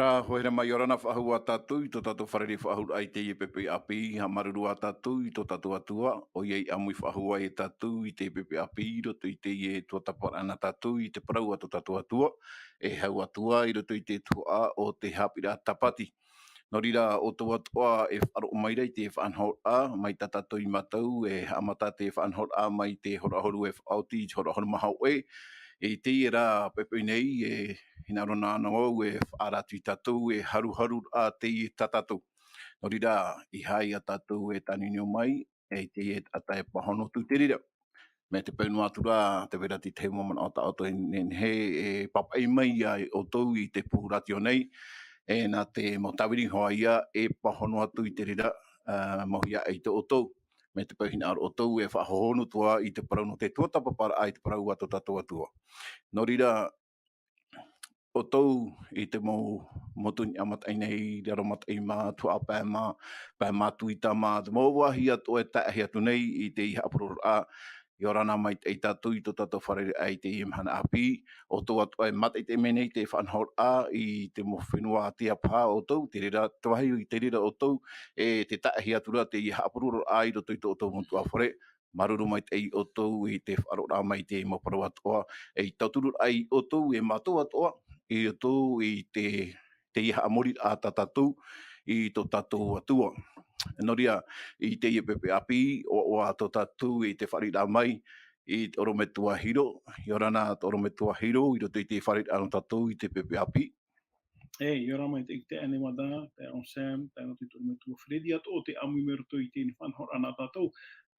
Tra hoera mai orana whahua tātou I tō tātou wharere whahura ai te pepe api ha marurua tātou I tō tātou atua o iei amui whahua e tātou I te pepe api I roto I te ie tō taparana tātou I te parau ato tātou atua e hau atua I roto I te tua o te Haapiiraa Sabati. No rira o tō atua e wharo mai rei te whanhora mai tātou I matau e amata te whanhora mai te horahoru e whaoti I te horahoru mahau e te ira pepe nei e hina rona ana au e whaaratu I tātou e haru a te I tātou. No rira I hai a tātou e taninio mai e te e ata e pahono tu te rira. Me te paunu atura te vera ti te momana o ta auto e he e papai mai ai o tau I te puhuratio nei e nā te motawiri hoa ia e pahono atu I te rira mohia e te o tau. Me te pauhina aro o tau e whahohono tua I te parau no te tuatapapara ai te parau ato tātou atua. No rira o tau I te motuni amatai nei, raro matai mā, tua pē mā tuita mā, te mō wahi atu e tahi atu nei I te iha apurura a, I orana mai te tātou I tō tātou wharere ai te imhana api, o tō atu e matai te menei te whanhor a I te mowhenua a te apā o tau, te rira, te wahi I te rira o tau, e te tahi atura te iha apurura a I roto I tō tau motu a whare, maruru mai te I o tau I te wharora mai te moparo atoa, e tauturu ai o tau e mātou atoa, I o tau I te iha amori a tātou I tō tātou atua. No ria I te ia pepe api o a tō tātou I te wharira mai I te oro me tua hiro, I orana te oro me tua hiro, I roto I te wharira no tātou I te pepe api. E, I ora mai te I te ane wada, te onsem, te ano te tō me tua whiredi ato, o te amu me roto I te ni whanhora ana tātou,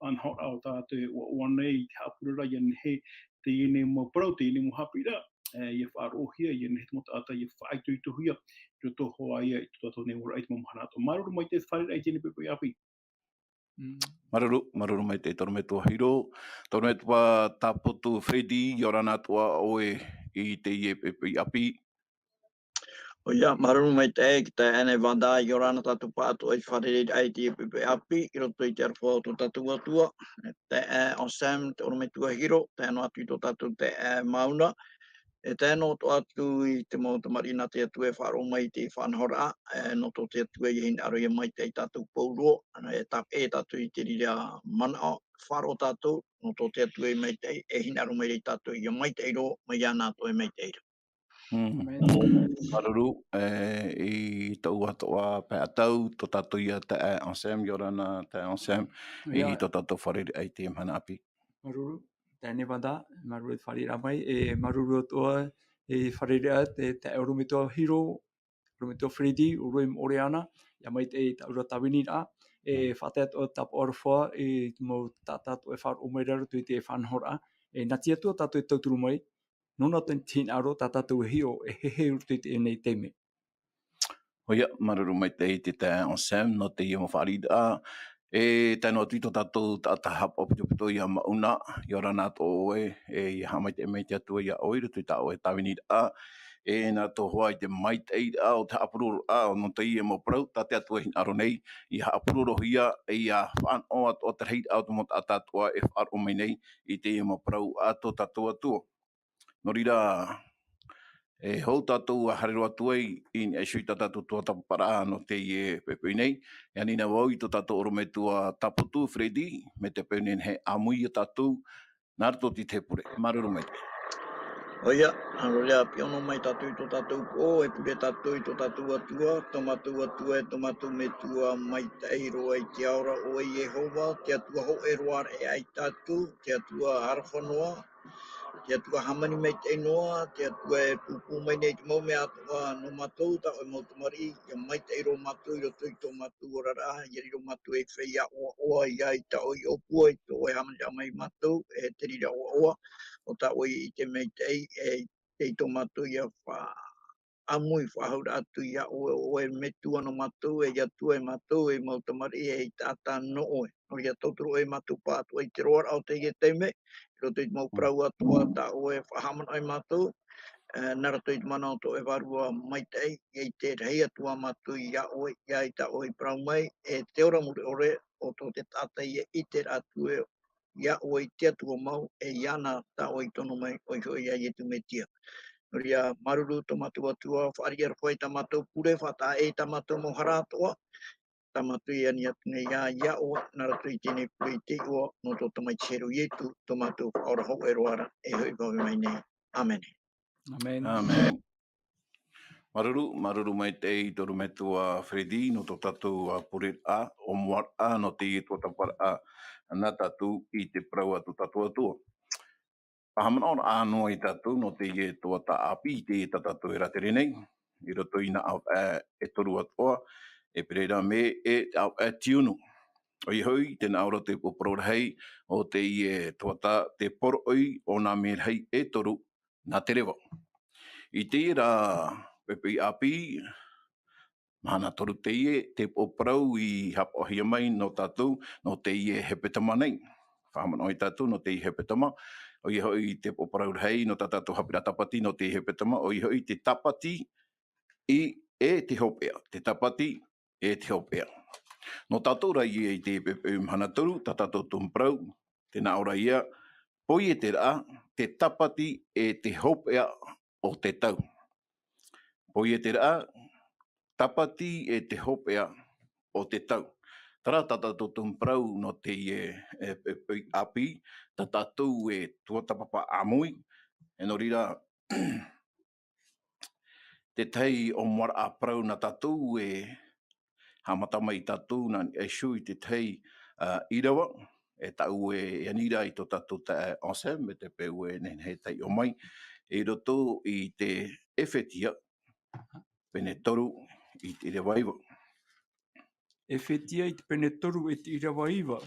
whanhora o tātou e ua nei, te hapurura I ane he, te ine mo parau, te ine mo hapira, ia whaarohia, ia ne he mota ata, ia whaaitu I tuhuia, I roto hoa ia I tō tātou ne ura I te mamahana ato. Maruru mai te wharira I te ni pepe api. Maruru mai te toro me tua hiro, toro me tua tapoto Fredi, I orana tua oe I te ie pepe api. O ia, maruru mai te ki te ane wanda I orana tatu pātu ai wharere ai te pepe api, I roto I te arwha o tō tatu atua, te onsam, te oro me tua hiro, te ano atu I tō tatu te mauna, e tēnō tō atu I te mauta marina te atu e wharo mai te whanhora, no tō te atu e hina aro ia mai te tātou pauroa, e tātou I te rira mana wharo tātou, no tō te atu e mai te e hina aro mai te tātou I mai te iro, mai ana tō e mai te iro. Maruru, I tau atoa pe atau, tō tātou ia te onsam, I orana te onsam, I tō tātou wharere ai te mana api. Maruru, tēne wada, maruru e wharira mai, e maruru atoa e wharira te aurumitoa hiro, aurumitoa Fredi, uruim oreana, ia mai te taura tawini a, e whateat o tap orwha, e mo tātātu e whar umeiraru tui te whanhora, e nati atua tātou e tauturu mai, nona ten tin aro tātātu e hio, e hehe urtui te nei teime. Oia, maruru mai te onsam, no te ia mo wharira, e tēnō atu I tō tātou tāta hapa opitopito I a mauna, I orana tō oe, e I hamai te mei te atua I a oe, rutu I tā oe tawini a, e nā tō hoa I te mai te a o te hapururu a, o no te ia mo prau, tā te atua hina aro nei, I hapururu hia, e a whaan o atua te reit au te mota a tātua e whaaro mai nei, I te ia mo prau a tō tātou atua. No rira, e hou tātou a harero atu ai I e sui tātou tua tapapara no te ie pepei nei. E anina wau I tō tātou oro me tua taputu Fredi, me te peunen he amui a tātou, nāra tō ti te pure. Maruru mai te. Oia, rea piono mai tātou I tō tātou ko, e pure tātou I tō tātou atua, tomatu atua e tomatu me tua mai te eiro ai te aura o e Yehova, te atua ho e roar e ai tātou, te atua harwhanoa, te atua hamani mai te inoa, te atua e pupu mai nei te mau me atua no matou, ta o mautamari, ia mai te eiro matou, I roto I tō matou orara, ia riro matou e whea oa I ai ta o I opua, I tō e hamani mai matou, e te rira oa, o ta o I te mei te tō matou ia wha amui whahaura atu ia o e metua no matou, e atua e matou, e mautamari, e tātā no oe. No ia tautoro e matou pātua I te roar au te ia teime, roto I te mau prau atua ta o e whahamana ai matou, nara to I te mana o to e warua mai tei, I te rei atua matou ia oe, ia I ta o I prau mai, e te ora muri ore o to te tata ia I te atu e ia oe te atua mau, e iana ta o I tono mai, o I ia I tu metia. Ria maruru tamatu atua, wharia whai tamatu pure whata e tamatu mohara toa. Tamatu ia ni atune ia oa, nara tui tine pui te oa, no to tamai cheru ietu, tamatu whaora hau e roara, e hoi pawe mai nei. Amen. Amen. Amen. Maruru mai te i toru me tua Fredi, no to tatu a purit a, o muar a, no te i tua tapar a, na tatu i te prau atu tatu atua. Pahamana ora anō i tatu, no te i tua ta api, i te i tatu e ratere nei, i roto ina au e toru atua, e pereira me e au e tiunu. O i hui, tēnā aura te poprora hei, o te i e tuata te poroi o nā me hei e toru, nā te rewa. I te i rā pepe api, mana toru te i e, te poprau i hapohia mai no tātou, no te i e hepetama nei. Whamana o i tātou, no te i hepetama. O i hui te poprau hei, no tātou Haapiiraa Sabati, no te i hepetama. O i hui te tapati i e te hopea. Te tapati e te hopea. No tātou rai i te pepe hana toru, ta tātou tumprau, tēnā ora ia, poi e te rā, te tapati e te hopea o te tau. Poi e te rā, tapati e te hopea o te tau. Tara ta tātou tumprau no te e pepe api, ta tātou e tuatapapa amui, e no rira, te tei o moara a prau na tātou e hamatama i tātou na e shui te tei irawa, e tau e anira i tō tātou te Deuxième, me te peu e he tei o mai, e roto i te Éphésiens, pene toru i te rewaiwa. Éphésiens i te pene toru e te irawaiwa.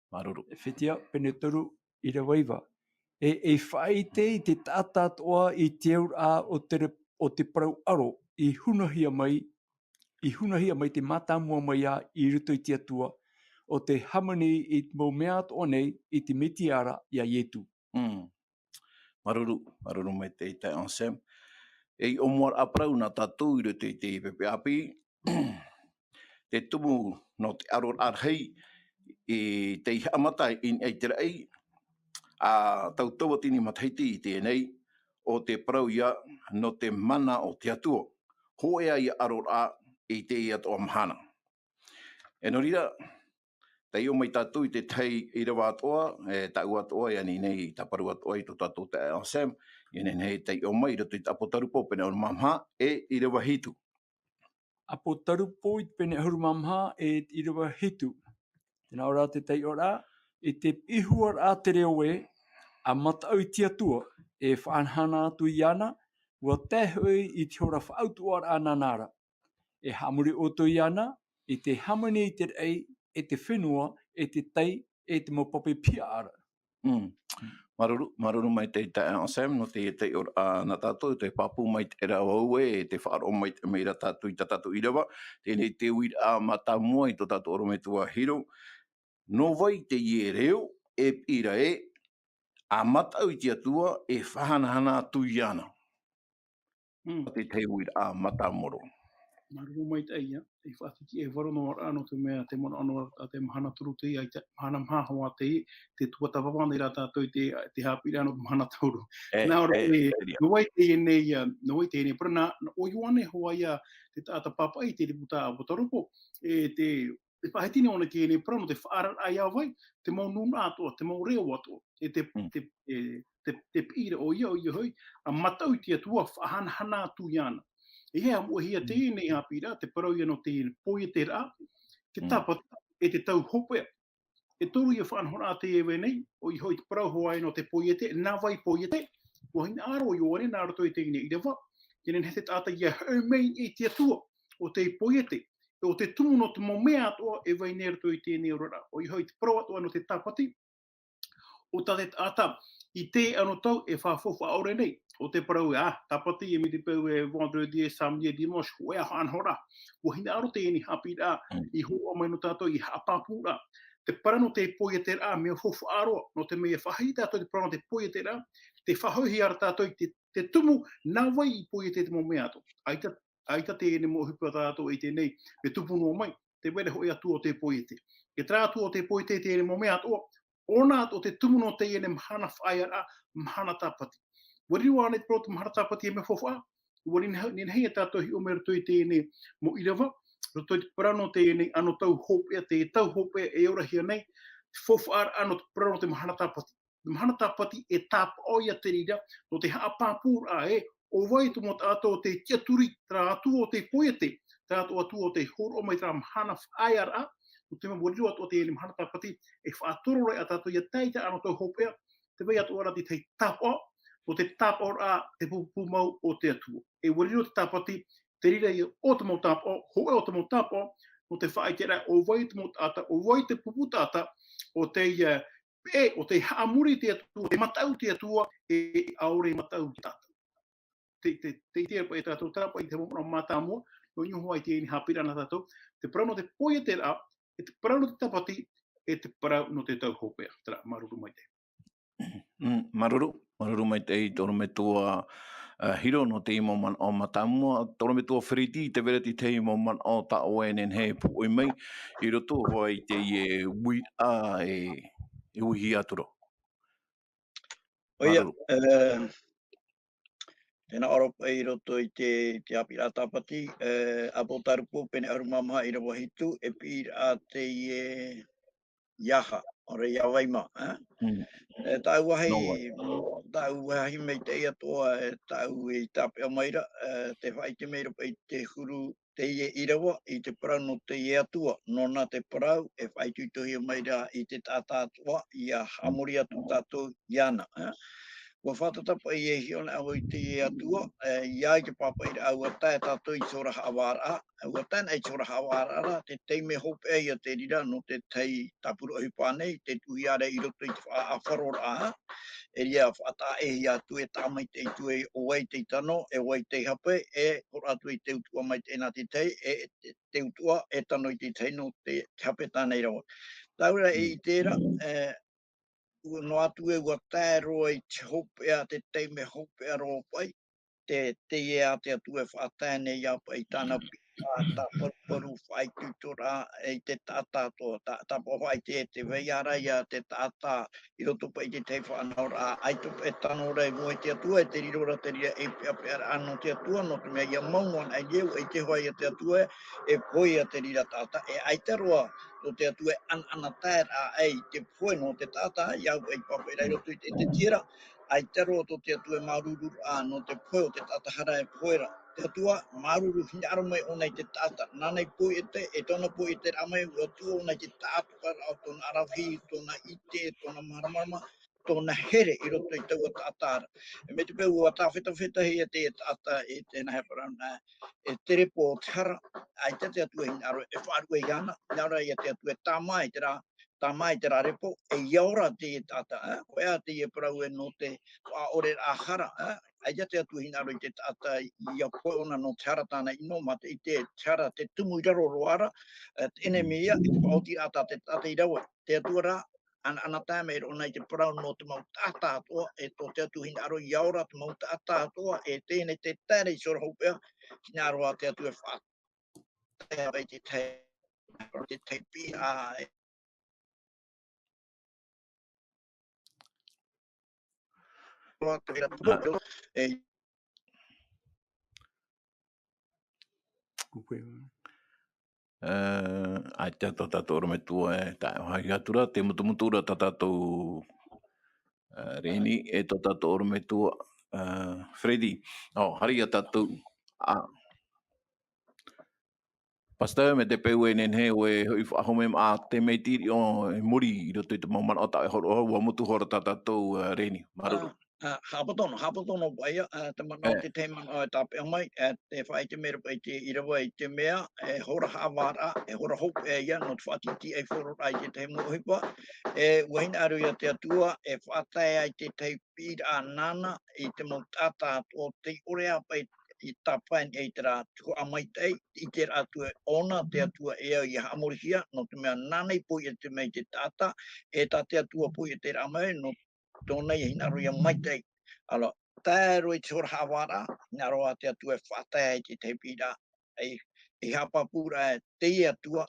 Maruru. Éphésiens pene toru irawaiwa. E whaite i te tātātoa i te aura o te parau aro, i hunahia mai te matamua mai a i ruto i te atua, o te hamani i te mo mea toa nei i te mitiara i a ietu. Maruru mai te Deuxième. E o moar aprau na tātou i ruto i te pepe api, te tumu no te aror arhei, i te amata i te rei, a tau tini mataiti i tēnei, o te parau ia no te mana o te atua. Hoea i aror a i te ia toa mahana. E no rira, te o mai tātou i te tei i rawa atoa, e tau atoa i ani nei i taparu atoa i tō tātou te Deuxième, i nei te o mai rato i tapo tarupo pene o mamha e i rawa hitu. Apo tarupo i te pene ahuru mamha e i rawa hitu. Tēnā ora te tei ora, i te ihuar a te reo e, a matau i te atua, e whaanhana atu i ana, ua tehui i te hora whaautuar a nanara. E hamuri o tu i ana, i te hamani i te rei, e te whenua, e te tei, e te mopapi pia ara. Maruru mai te Deuxième, no te te ora na tātou, te papu mai te rau au e te whaaro mai te meira tātou i tātou i rawa, tēnei te uir a matamua i tō tātou oro me tua hiro, no vai te ie reo, e pira e, a matau i te atua, e whahanahana atu i ana. Te te uir a matamoro. Maruru mai te ia, te whaatiki e waro no ara no te mea te mona anō a te mahana turu te ia, te mahana maha hoa te i, te tuata wawanda i rā tātou i te Haapiiraa no te mahana tauru. Nā ora no wai te i nei, no wai te i nei, pero nā o iwane hoa ia te tāta papa i te riputa a Potarupo, e te whahetini ona ki e nei, pero no te whaara ai au vai, te mau nuna atoa, te mau reo atoa, e te pira o ia hoi, a matau i te atua whahanahana atu i ana. E hea mua hia te nei Haapiiraa, te parau ia no te poi e te rā, te tapata e te tau hopea. E toru ia whanhora te ewe nei, o i hoi te parau hoa no te poi e te, nā vai poi e te, o hina aro i oare, nā rato i te ine i rewa, kenen he te tāta ia hau mei e te atua, o te poi e te, o te tumu no te momea atoa e vai nei rato i te ine ora, o i hoi te parau atoa no te tapati, o ta te tāta, i te ano tau e whawhawha aore nei, o te parau tapati e mi te pau e vendredi, samedi, dimanche, hoa hanhora. O hina aro te eni Haapiiraa, i hoa mai no tātou i hapapura. Te para no te poi e te rā, mea whawha aroa, no te mea whahai tātou te para no te poi e te rā, te whahauhi ara tātou i te tumu, nā vai i poi e te momea ato. Aita te ene mo hupua tātou i te nei, me tupu no mai, te were hoi atu o te poi e te. E trā atu o te poi e te ene momea ato, ona o te tumuno te ene mahana whaia mahana tāpati. Wari wane te proto mahana tāpati e me fofa. Wari ni hei tātou hi o mera toi te ene mo irawa. Roto te parano te ene ano tau hopea, te tau hopea e ora hia nei. Fofa ano te parano te mahana tāpati. Te mahana tāpati e tāpa oia te rira no te haapāpūra e o wai tu mo tātou te tiaturi tra atu o te poete. Tātou atu o te horo mai tra mahana whaia o te mawariwa o te ene mahana tāpati e whaatoro rai a tātou ia teita ano tau hopea. Te wei atu ora te tāpa o te tāpa ora te pupu mau o te atua. E wariwa te tāpati te rira i o te mau tāpa hoe o te mau tāpa o te whaitera o wai te mau tāta o wai te pupu tāta o te o te haamuri te atua, te matau te atua e aore matau te tāta. Te itea pa e tātou tāpa i te momona mātāmua o inho ai te eni Haapiiraa na tātou. Te parau no te poia te rā, e te parau no te tapati, e te parau no te tau hopea. Tera, maruru mai te. Maruru mai te i toro me tua hiro no te imo man o matamua, toro me tua whiriti te vereti te imo man o ta oenen he pu oi mai, i roto hoi te i e ui a e uhi aturo. Oia, Maruru. tēnā oropa i roto i te Haapiiraa Sabati, apo tarupo pene arumamaha i rawa hitu, e pira te i e iaha, ore ia waima. Tau wahi mei te ia toa, tau i tāpea maira, te whai te meira pa i te huru te i e irawa, i te parau no te i atua, nona te parau, e whai tuitohi maira i te tātātua, i a hamori atu tātou iana. Wa whatatapa i e hiona au i te i atua, i ai te papa i au a tae tātou i sora hawara, au a tae nei sora hawara, te teime hopea i a te rira no te tei tapuru ahi pānei, te tuhiare i roto i te whaafaro e ria whata e hi atu e tāmai te itu e o wai te tano, e wai te hape, e hora atu i te utua mai tēnā te tei, e te utua e tano i te tei no te hape tānei rawa. Taura e i tēra, no atu e ua tēroa i te hopea, te teime hopea roa pai, te e a te atu e whaatēne i apa i tāna pita, tā paru whai tutora, e te tātātoa, tā pawhai te wei ara i a te tātā, i roto pa i te tei whanau ai tupu e tano rei mua te atua, e te rirora te ria e pia ano te atua, no te mea ia maungan ai leu, e te hoi a te atua, e poi a te rira tātā, e ai te roa, no te atua ana tēra ei, te poi no te tātā, iau e papa i rei roto i te tira, ai te roa to te atua maruru no te poi o te tātahara e poera. Te atua maruru hina aro mai o nei te tāta. Nānei poi e tona poi e te ramai o atua o nei te tātuka o tona arawi, tona ite, tona maramarama, tona here i roto i taua tātāra. E me te peu ua tāwheta hei e te tāta e tēnā heparana e te repo o te hara. Ai te atua hina aro e whāru e iana. Nāra i te atua e tāmai te rā. Tāmai te rā repo e iaora te e tāta. Koe a te e parau e no te ore a hara. Ai te atu hina aro i te tāta i a koe ona no te hara tāna ino mata i te hara te tumu i raro roara. Ene mea i te paoti ata te tāta i rawa. Te atua rā ana tāme o nei te parau no te mau tātātoa e to te atu hina aro i aora te mau tātātoa e tēne te tāre i sora hopea hina aro a te atu e whātea i te te pi a Ai te tātou ora me tua e tae hai atura, te mutumutura tātou reni e tātou ora me tua Freddy. Hari a tātou. Pastor me te peu e nenhe o e whahome a te meitiri o muri i roto i te maumana o tae horo ua mutu horo tātou reni. Maruru. Hapatono paia, te mana o te teimana o e tāpea mai, te whai te mera pai te irawa i te mea, e hora hawara, e hora hope e ia, no te whatiti e whororai te teimu hipa, e wahina aru ia te atua, e whatai ai te teipira nana, i te mau tātā o te orea pai i tāpain e te rā tuku amaitei, i te rā tua ona, te atua e au i hamorihia, no te mea nanei pui e te mei te tāta, e tā te atua pui e te rā mai, no tōnei hina roia maitei. Alo, tae roi te hora hawara, hina roa te atua e whatai te teipira, e hapapura e te atua,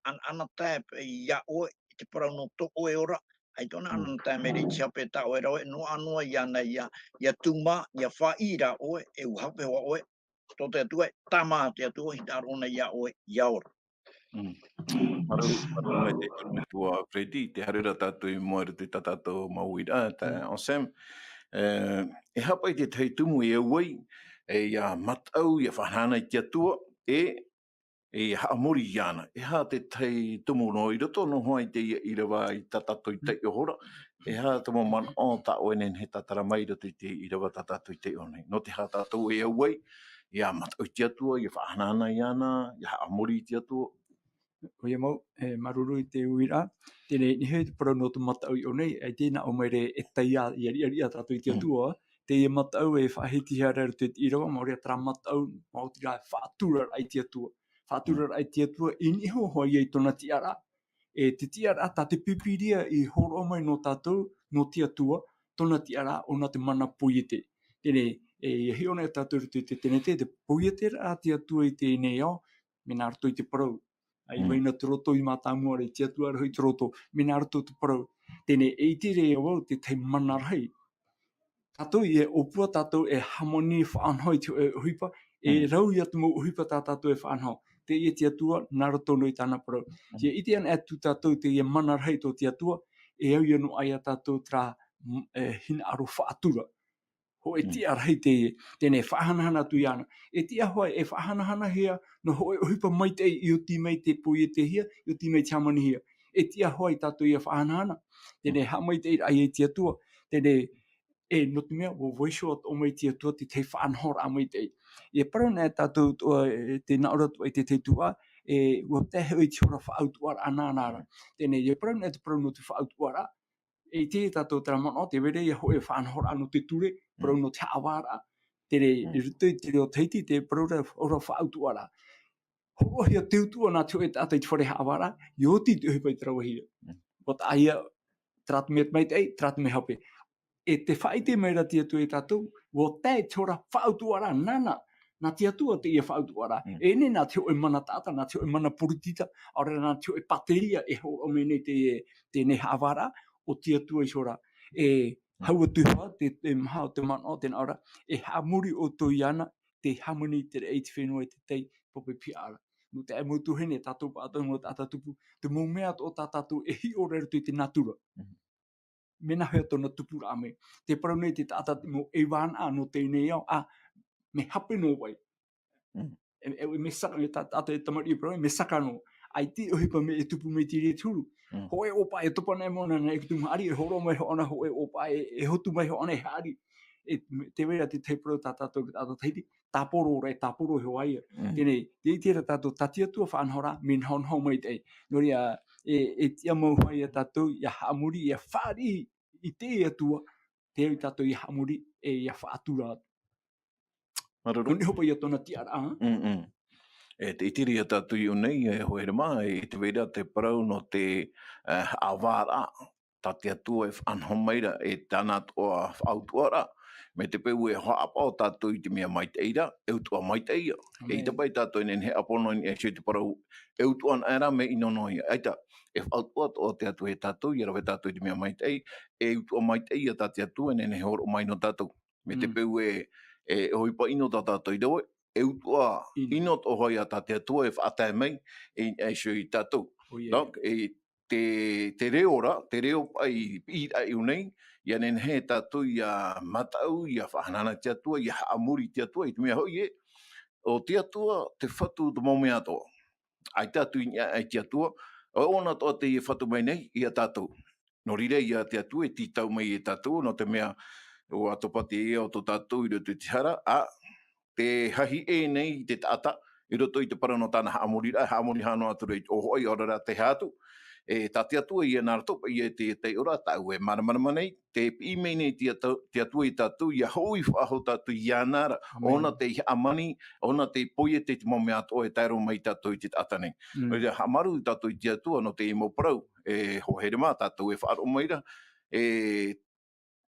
ana tae pe i a oe, i te parau no toko e ora, Ai tona anu tamere chape ta o ero no anua ia na ia tuma ia whaira oe e uhape wa oe to te tue tama te tu hitarona ia oe iaora. Maru mai te tonu me tua Freddy, te harira tātou I moere te tatato mauira, ta Ensem. E hapa I te teitumu e auai, e ia matau, ia whanana I te atua, e haamori iana. E ha te teitumu no I roto, no hoa I te I rawa I tatato I te ohora, e ha tamo man o ta oenen he tatara mai roto I te I rawa tatato I te onei. No te ha tātou e auai, ia matau I te atua, ia whanana iana, ia haamori I te atua. Oia mau, maruru I te uira, tēnei ni hei te parau no tu matau I onei, ai tēnā o mai re e taia I ari tātou I te atua, te ia matau e whahiti hara te irawa, maoria tra matau, mautira whātura ai te atua. Whātura ai te atua, ini ho hoi ei tona tiara. E te tiara ta te pipiria I horo mai no tātou, no te atua, tona tiara o na te mana puiete. Tēnei, e hiona tātou te tēnei te puiete a te atua I te nei au, mena arto I te parau. Ai waina te roto I mātāmua rei, te atua rei te roto, mena arto te parau. Tēnei e te rei au te te mana rei. Tātou e opua tātou e hamoni whaanhoi te uhipa, e rau I atu mo uhipa tātou e whaanhoi. Te ia te atua, nā roto noi tāna parau. Te iti an atu tātou te ia mana rei tō te atua, e au ianu ai a tātou tra hina aro whaatura. Ho e tia rei tēnei whahanahana tu iana. E tia hoi e whahanahana hea, no ho e uhipa mai te I o ti mai te pui e te hea, I o ti mai te amani hea. E tia hoi tātou I a whahanahana. Tēnei ha mai te ai e tia tua. Tēnei e no te mea, wo voisho o mai tia tua te whaanhora a mai te. E parau nē tātou te naura tu ai te tua, e wo te hoi te hora whaautuara ananara. Tēnei e parau nē te parau no te whaautuara, e te tātou tera mana o te were, e hoi e whaanhora anu te ture, parau no te awara. Tēnei, I ruto I te reo teiti, te parau ora whaautuara. Horohia te utua nā teo e tātou I te whare awara, I oti te uhipa I te rawahia. Wat aia, tratu me mai te ei, tratu me hape. E te whaite meira te atu e tātou, wo te ora whaautuara nana, nā te atua te ia whaautuara. E ne nā teo e mana tāta, nā teo e mana puritita, ora nā teo e pateria e horo mene te ne hawara, o te atua I sora. E haua tuhoa, te maha o te mana o tēnā ora, e hamuri o tō iana, te hamuni te rei te whenua te tei, pope piara. No te amutu hene, tātou pātou no tātupu, te mōmea o tātou e hi o reru te natura. Mena hea tōna tupu rā me. Te parau nei te tātati mo e wāna no tēnei au, me hape no wai. Me saka, me tātou e tamari parau, me saka no. Ai te uhipa me e tupu me tiri e turu. Hoe opa e tupa nei mona nei kutu maari, e horo mai ho ana hoe opa e hotu mai ho ana e haari. Te wera te te parau tātou teiti, tāporo rei, tāporo he waia. Tēnei, te tira tātou tatia tua whaanhora, min hau mai tei. Nori e tia mau hai a tātou, ia haamuri, ia whaari, I te atua, te au tātou I haamuri, e ia whaatura. Koni hopa ia tōna tiara. E te itiri a tātou I unei, e hoere mai, e te weira te parau no te awara, tā te atua e whanhomeira, e tāna toa whaautuara, me te peu e hoa apa o tātou I te mea mai teira, e utua mai teira. E ita pai tātou inen he apono e se te parau, e utuan era me inonoi. Aita, e whaautua o te atu e tātou, I rawe tātou I te mea mai tei, e utua mai teira tā te atua, e he horo mai no tātou. Me te peu e hoipa ino tā tātou I rawe, e utua ino to hoi a te atua e whaatai mai e sui tātou. Donc, te reora, te reo pai I ai unei, ia nen he tātou ia matau, ia whahanana te atua, ia haamuri te atua, I te mea hoi o te atua, te whatu te maumea toa. Ai tātou ai te atua, o ona toa te ia whatu mai nei, ia tātou. No rire ia te atua, e titau mai e tātou, no te mea o atopati e o tō tātou I roto te hara, te hahi e nei te tata, I roto I te parano tāna haamuri hano atu rei o hoi orara te hātu, e tāte atua I nāra topa I te ora tau e maramara nei, te ime nei te atua I tātou, ia hoi whaho tātou I nāra, ona te amani, ona te poie te mome ato e tairo mai tātou I te tata nei. Ia hamaru tātou I te atua no te imo parau, e hohere mā tātou e whaaro maira,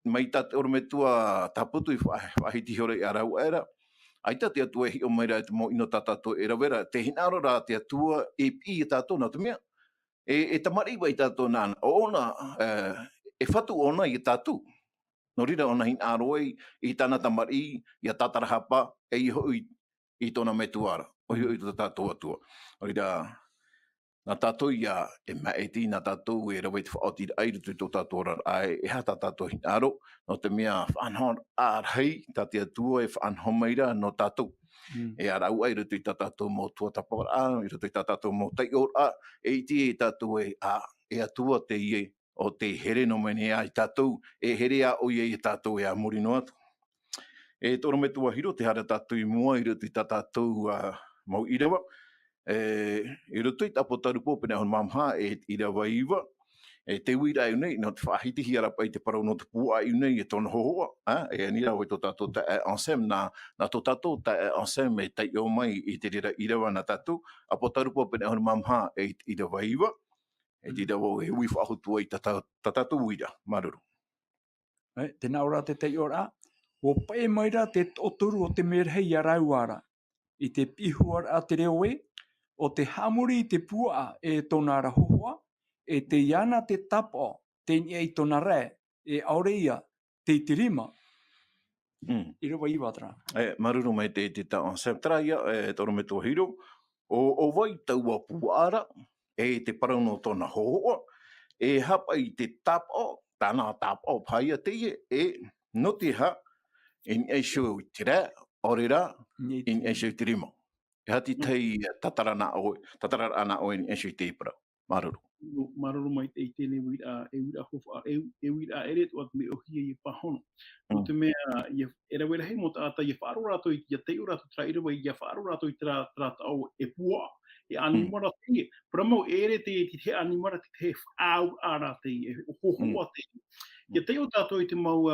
mai tātou ora me tua taputu I whahiti hore I arau era, aita te atua hi o mai rai te mo ino tātou e rawera, te hinaro rā te atua e pi I tātou nā te mea, e tamari wai tātou nāna. O ona, e whatu ona i tātou. No rira ona hin aroi i tāna tamari, i a tātarahapa, e i hoi i tōna metuara. O i hoi i tātou atua. O rira, nā tātou ia e maeti, nā tātou e rawai te whaoti airu tui tō tātou rar ai, e hata tātou hin aro, no te mea whanhon ārhei, tātia tua e whanhomeira no tātou. E arau airu tui tātou mō tua tapara, i tui tātou mō tai ora, e iti e tātou e atua te ie, o te here no mene a i tātou, e here a o ie i tātou e a muri no atu. E tōra me tua hiro, te hara tātou i mua, i tui tātou mau irewa, i roto i tapo tarupo pene hon mamha e ira waiwa e te wira ai nei no te whahiti hi ara pai te parau no te pua ai nei e tona hohoa e anira wai tō tātou ta ansem na tō tātou ta ansem e tai o mai i te rira irawa na tātou apo tarupo pene hon mamha e ira waiwa e tira wau e ui whahutua i tātou wira maruru. Tēnā ora te tai ora o pai maira te oturu o te merhei a rauara i te pihuar a te reo o te hamuri te pua e tōna rahohoa, e te iana te tapo, te nia i tōna re, e aureia te tirima. I rewa i watra. Maruru mai te ta on septraia, toro me tō hiro, o wai taua puara, e te parau no tōna hohoa, e hapa i te tapo, tāna tapo paia te e no te ha, in eisho i te re, orera, in eisho i te rima. E hati tei tatarana oe ni eisho i te ipara. Maruru. Maruru mai te tēnei wira hofa, e wira ere tu at me ohia i pahono. No te mea, e rawera hei mo tāta, i whaaro rato i te ura tu trairawa, i whaaro rato i tra tau e pua, e animara te, pramau ere te te animara te whaau ara te, e hohoa te. I te o tātou i te mau,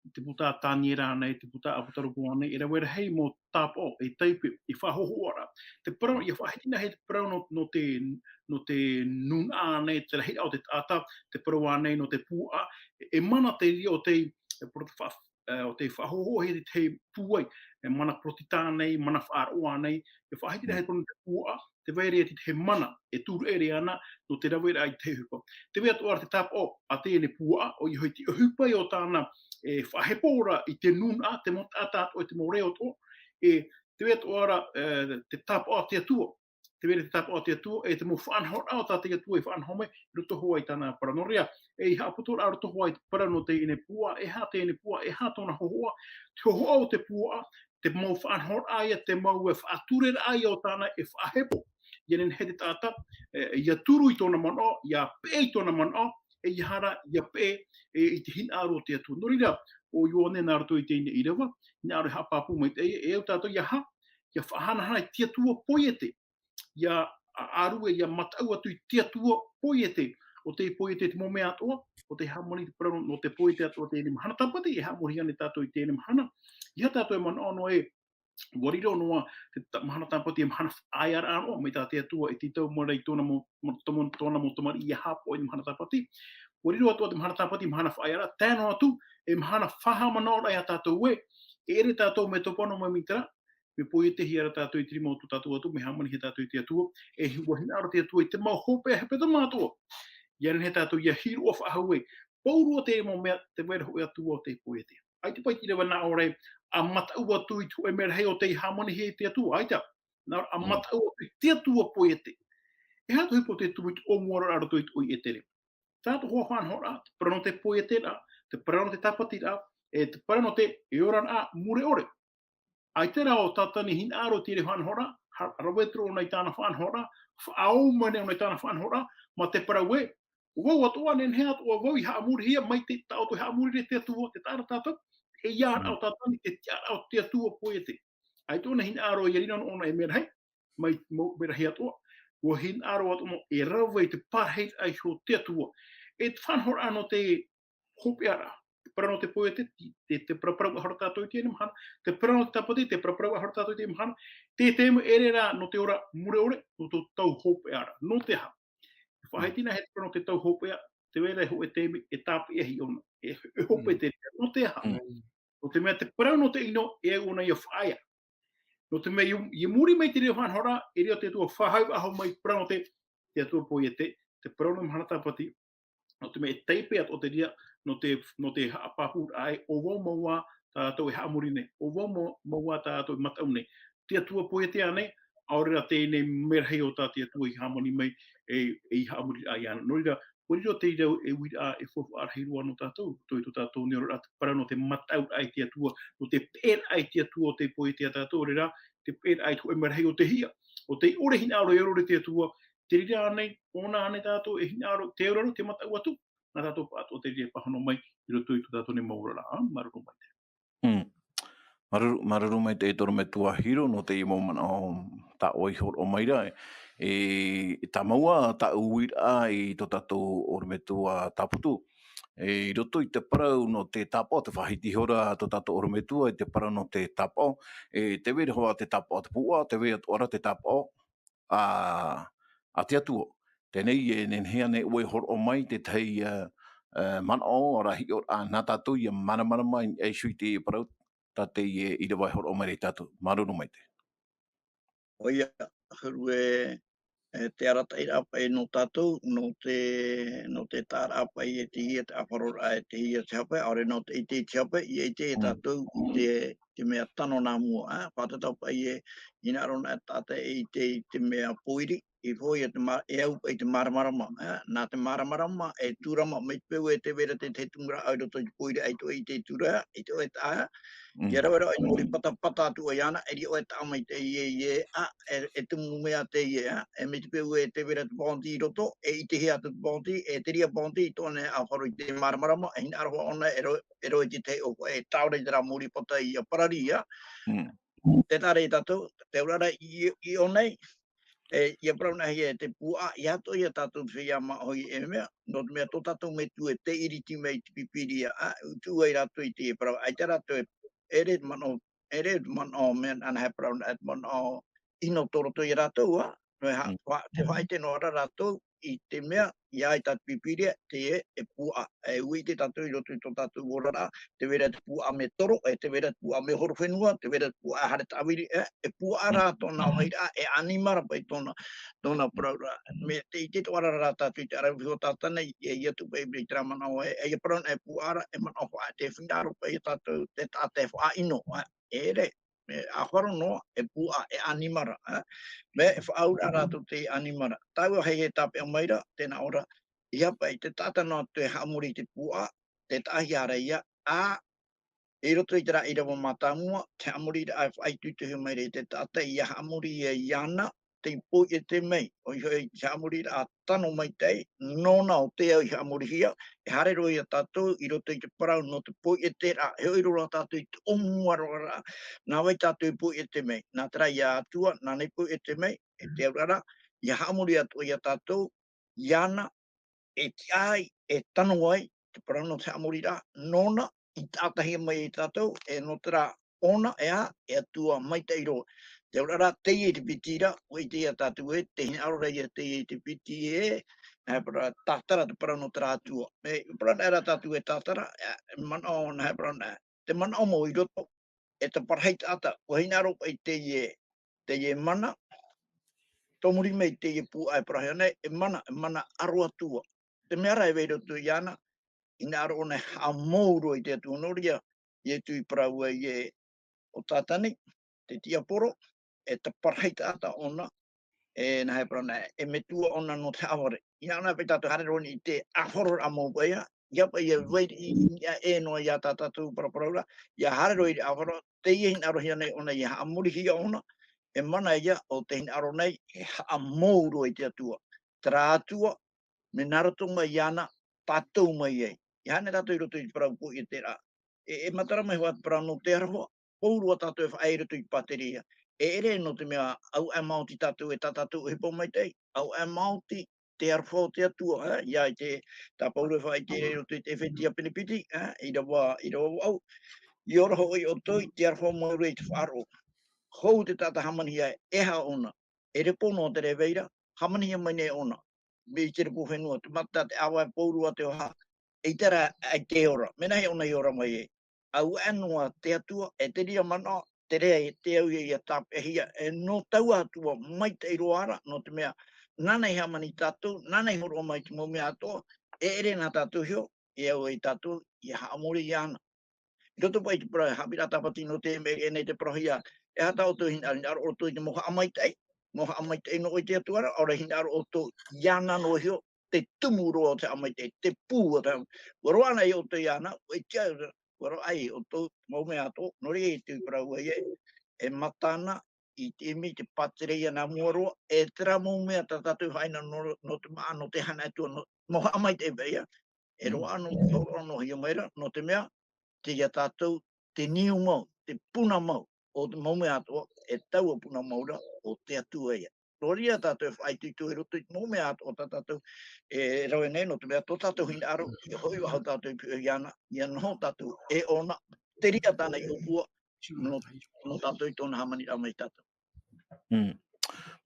te puta tāniera nei, te puta aputarupu nei, e rawera hei mo tāpo, e teipe, i whahohoara. Te parau, i whahetina hei te parau no te nuna nei, te hei au te tata, te parau nei no te pua, e mana te ri o te whahoho hei te puai, e mana protita nei, mana whaaroa nei, e whahetina hei no te pua, te waere e te mana, e tūru ere ana, no te rawera ai te hupa. Te wea tuara te tapo a te ene pua, o i hoi te hupai o tāna, e whahepora i te nuna, te motata o te moreo to, e te wea toara te tapo a te atua. Te wea te tapo a te atua, e te mo whanhor au tā te atua e whanhome, roto hoa i tāna paranoria, e i haaputora a roto hoa i parano te ene pua, e ha te ene pua, e ha tōna hohoa, te hohoa o te pua, te mo whanhor aia, te mau e whaaturera aia o tāna e whahepo. Ienen he te tāta, ia turu i tōna mano, ia pē i tōna mano, e i hara, ia pē, i te hin aro te atua. No rira, o ione nā rato i teine i rewa, nā aro hapapu mai te e au tātou ia ha, ia whahanahana i te atua poiete, ia arue, ia matau atu i te atua poiete, o te poiete te mome atua, o te hamoni te parano, no te poiete atua te ene mahana tapati, e hamori ane tātou i te ene mahana, ia tātou e mana ono e, wariro noa, te mahana tāpati e mahana aiara anoa, mai tā te atua, e titau mara i tōna mo tamari i hapo i mahana tāpati, wariro atua te mahana tāpati i mahana aiara, tēno atu, e mahana whahamanaora i a tātou e ere tātou me topano mai mitara, me poe te hiara tātou i tirima o tu tātou atu, me hamani he tātou i te atua, e wahina aro te atua i te mau hopea he peta mātua. Iaren he tātou ia hiru o whahau e, paurua te mo mea te wera hoi atua o te poe te. Ai te pai tira wana ore, a matau atu i tu e mera hei o te hamani he te atua, aita. Nā a matau atu i te atua poe te. E hatu hipo te tuit o muara aro tu i tu i e tere. Tātou hoa whanhora, te parano te poe te rā, te parano te tapati rā, e te parano te eoran a mure ore. Ai te rao tātani hin aro tire whanhora, rawetro o nei tāna whanhora, whaau mane o nei tāna whanhora, ma te parawe, wau atua nen hea atua wau i haamuri hia, mai te tau to haamuri re te atua, te tāra tātou, e iar au tātani, te tiar au te atua poete. Ai tōna hin aro i arina ona e mera hei, mai mera hea atua, wa hin aro atua e rawe te parheit ai ho te atua. E te whanhora ano te hopea parano te poete, te praparau ahara tātou i te ene mahana, te parano te tapati, te praparau ahara tātou i te mahana, te tēmu ere rā no te ora mure ore, no te tau hopea rā, no te ha. Whahaitina he parano te tau hopea, te wera ho e tēmi e tāpi e hi ona, e hope te rea, no te ha. No te mea te parano te ino e ona i a whaia. No te mea i muri mai te reo whanhora, e reo te tua whahau aho mai parano te atua poete, te parole mahana pati no te me teipe at o te dia no te haapahu ai o wo maua tātou e haamurine o wo maua tātou e mataune tia tua poe te ane aurera tēnei merhei o tā tia tua I hamoni mai e haamuri ai ana no ira Oriro te rau e wira e fofu arheirua no tātou, toi to tātou ne ora para no te matau ai tia tua, no te pēr ai tia tua o te poe tia tātou, rera, te pēr ai tu e marhei o te hia, o te ore hina aro e oro tia tua, te rira anei, ona ane tātou e hina aro, te ora te matau atu, nā tātou pātou o te ria pahano mai, iro toi to tātou ne maurara, maruru mai te. Maruru mai te toro me tua hiro no te imo mana o ta oi hor o mai rai. Ta maua ta uira I to tātou o me tua taputu. I roto I te parau no te tapo, te whahiti hora to tātou o me tua I te parau no te tapo. Te wera hoa te tapo te pua, te wera ora te tapo a te atua. Tenei e nenhea ne ue hor o mai te tei mana o rahi o a nā tātou I mana mai e sui te parau. Tate I te vai horo o mai tātou. Maruru mai te. Oia, huru te arata I rapa no tātou, no te tāra apa I te hia te aparora te hia te hapa, aore no te te hapa, I te tātou te mea tano nā mua. Pātatau pa I ina arona tāta te mea poiri, I foi e au I te maramarama. Nā te maramarama e tūrama mai peu te vera te tungra au roto I poiri ai to I te tūra, I to e tā. Ia rawera I nori pata atu ai ana, e ri o e tā mai te e tumu mea te e me te peu e te vera te bondi I roto, e I te hea te bondi, e te ria bondi I tōne a wharu I te maramarama, e hina aroha ona e roi te te o e tāore te rā mori pata I a parari, Te tare I tātou, te urara I onei, ia prauna hia te pua, I ato ia tātou whia ma hoi e mea, no te mea tō tātou me tu e te iriti mei te pipiri tu ai rato I te prau, ai te rato ere mano men ana he prauna et mano ino toroto I rato te whai te no ara rato I te mea, ia I tātou pipiri te e pua, e ui te tātou I roto I tō tātou orara, te vera te pua me toro, te vera te pua me horo whenua, te vera te pua hare tawiri, e pua ara tōna oheira, e animara pai tōna praura. Me te I te toara rata tu te arawi o tātana, e ia tu pai bri tera mana o e prauna e pua ara, e mana o te whingaro pai tātou, te tātou wha ino, e re, a wharo no, e pua, e animara, me e whaaura rātou te animara. Tau hei he tāpe o maira, tēnā ora, ia pai te tātana te hamuri te pua, te tahi ara ia, e roto I te rā ira wa matamua, te hamuri ai whai tutuhi maire te tātai, ia hamuri e iana, te po I te mei, o I te hamuri a tano mai tei, nona o te au I hamuri hia, e hare roi a tātou, I roto I te parau no te po I te rā, he oiro a tātou I te omuaroara, nā wai tātou I po I te mei, nā tera ia atua, nā nei po I te mei, e te aurara, ia hamuri atua I a tātou, iana, e te ai, e tano ai, te parau no te hamuri rā, nona, I tātahi mai I tātou, e no tera ona e atua mai te iro. Te urara te I te pitira, o I te ia tātou te hina arora I te I te piti tātara te parau no tera atua. Me parana era tātou tātara, mana o na parana, te mana o mo I roto, e te parhai tāta, o hina aro I te mana, tomuri mei te pu ai parahane, e mana aro atua. Te meara e veido tu iana, ina aro ne a mouro I te atu noria, I tui parau e o tātani, te tiaporo, e te parhai tāta ona, e na hei parana, e me tua ona no te aware. Ina ana pe tātou hare roni I te ahoro a mō paia, ia pa ia weiri e noa ia tātou paraparaura, ia hare roi I ahoro, te ia hina arohia nei ona ia amuri hia ona, e mana ia o te hina aro nei, e a mouro I te atua. Tera atua, me naratonga iana, tātou mai ei. Ia hane tātou I roto I parau po I te rā. E matara mai hoa parau no te arahoa, pourua tātou e whae roto I pateria. E ere no te mea, au e Māoti tātou e tātou hipo mai tei, au e Māoti te arwhao te atua, ia I te tā pauru e whae te roto I te whetia pinipiti, I rawa au, I ora hoi o toi te arwhao mai rei te wharo. Hou te tata hamanhia e ha ona, e repo no te reveira, hamanhia mai ne ona. Me I te repo whenua, te mata te awa e pourua te oha, e tera ai te ora, mena he ona I ora mai e. Au anua te atua, e te ria mana, te rea e te au I a tāpehia, e no tau atua mai te iroara, no te mea, nana i hamani tatu, nana i horo mai te momi ato, ere na tatu hio, e au e tatu, i haamuri i ana. Roto pai te pra, Haapiiraa Sabati no te me e nei te prohia, e hata o tu hinari, aro o tu i te moha amaitai, no i te atuara, ora hinari o tu iana no hio, te tumuro o te amaitai, te pū o te amaitai. Waro ana i o tu iana, o i tia, waro ai o tu momi ato, nori e te pra ua e matana, i te imi te patereia nā muaroa, e tera mōmea ta tatu haina no te maa, no te hana atua, moha amaitai veia, e roa no te oro no hio meira, no te mea, te ia tātou, te niu mau, te puna mau, o te maume atua, e taua puna maura, o te atua ia. Roria tātou whai tuitu e roto i maume atua o tātou, e rawe nei no te mea, tō tātou hina aro, i hoi wahau tātou i pio iana, i anho tātou, e ona, te ria tāna i opua, no tātou i tōna hamani ramai tātou.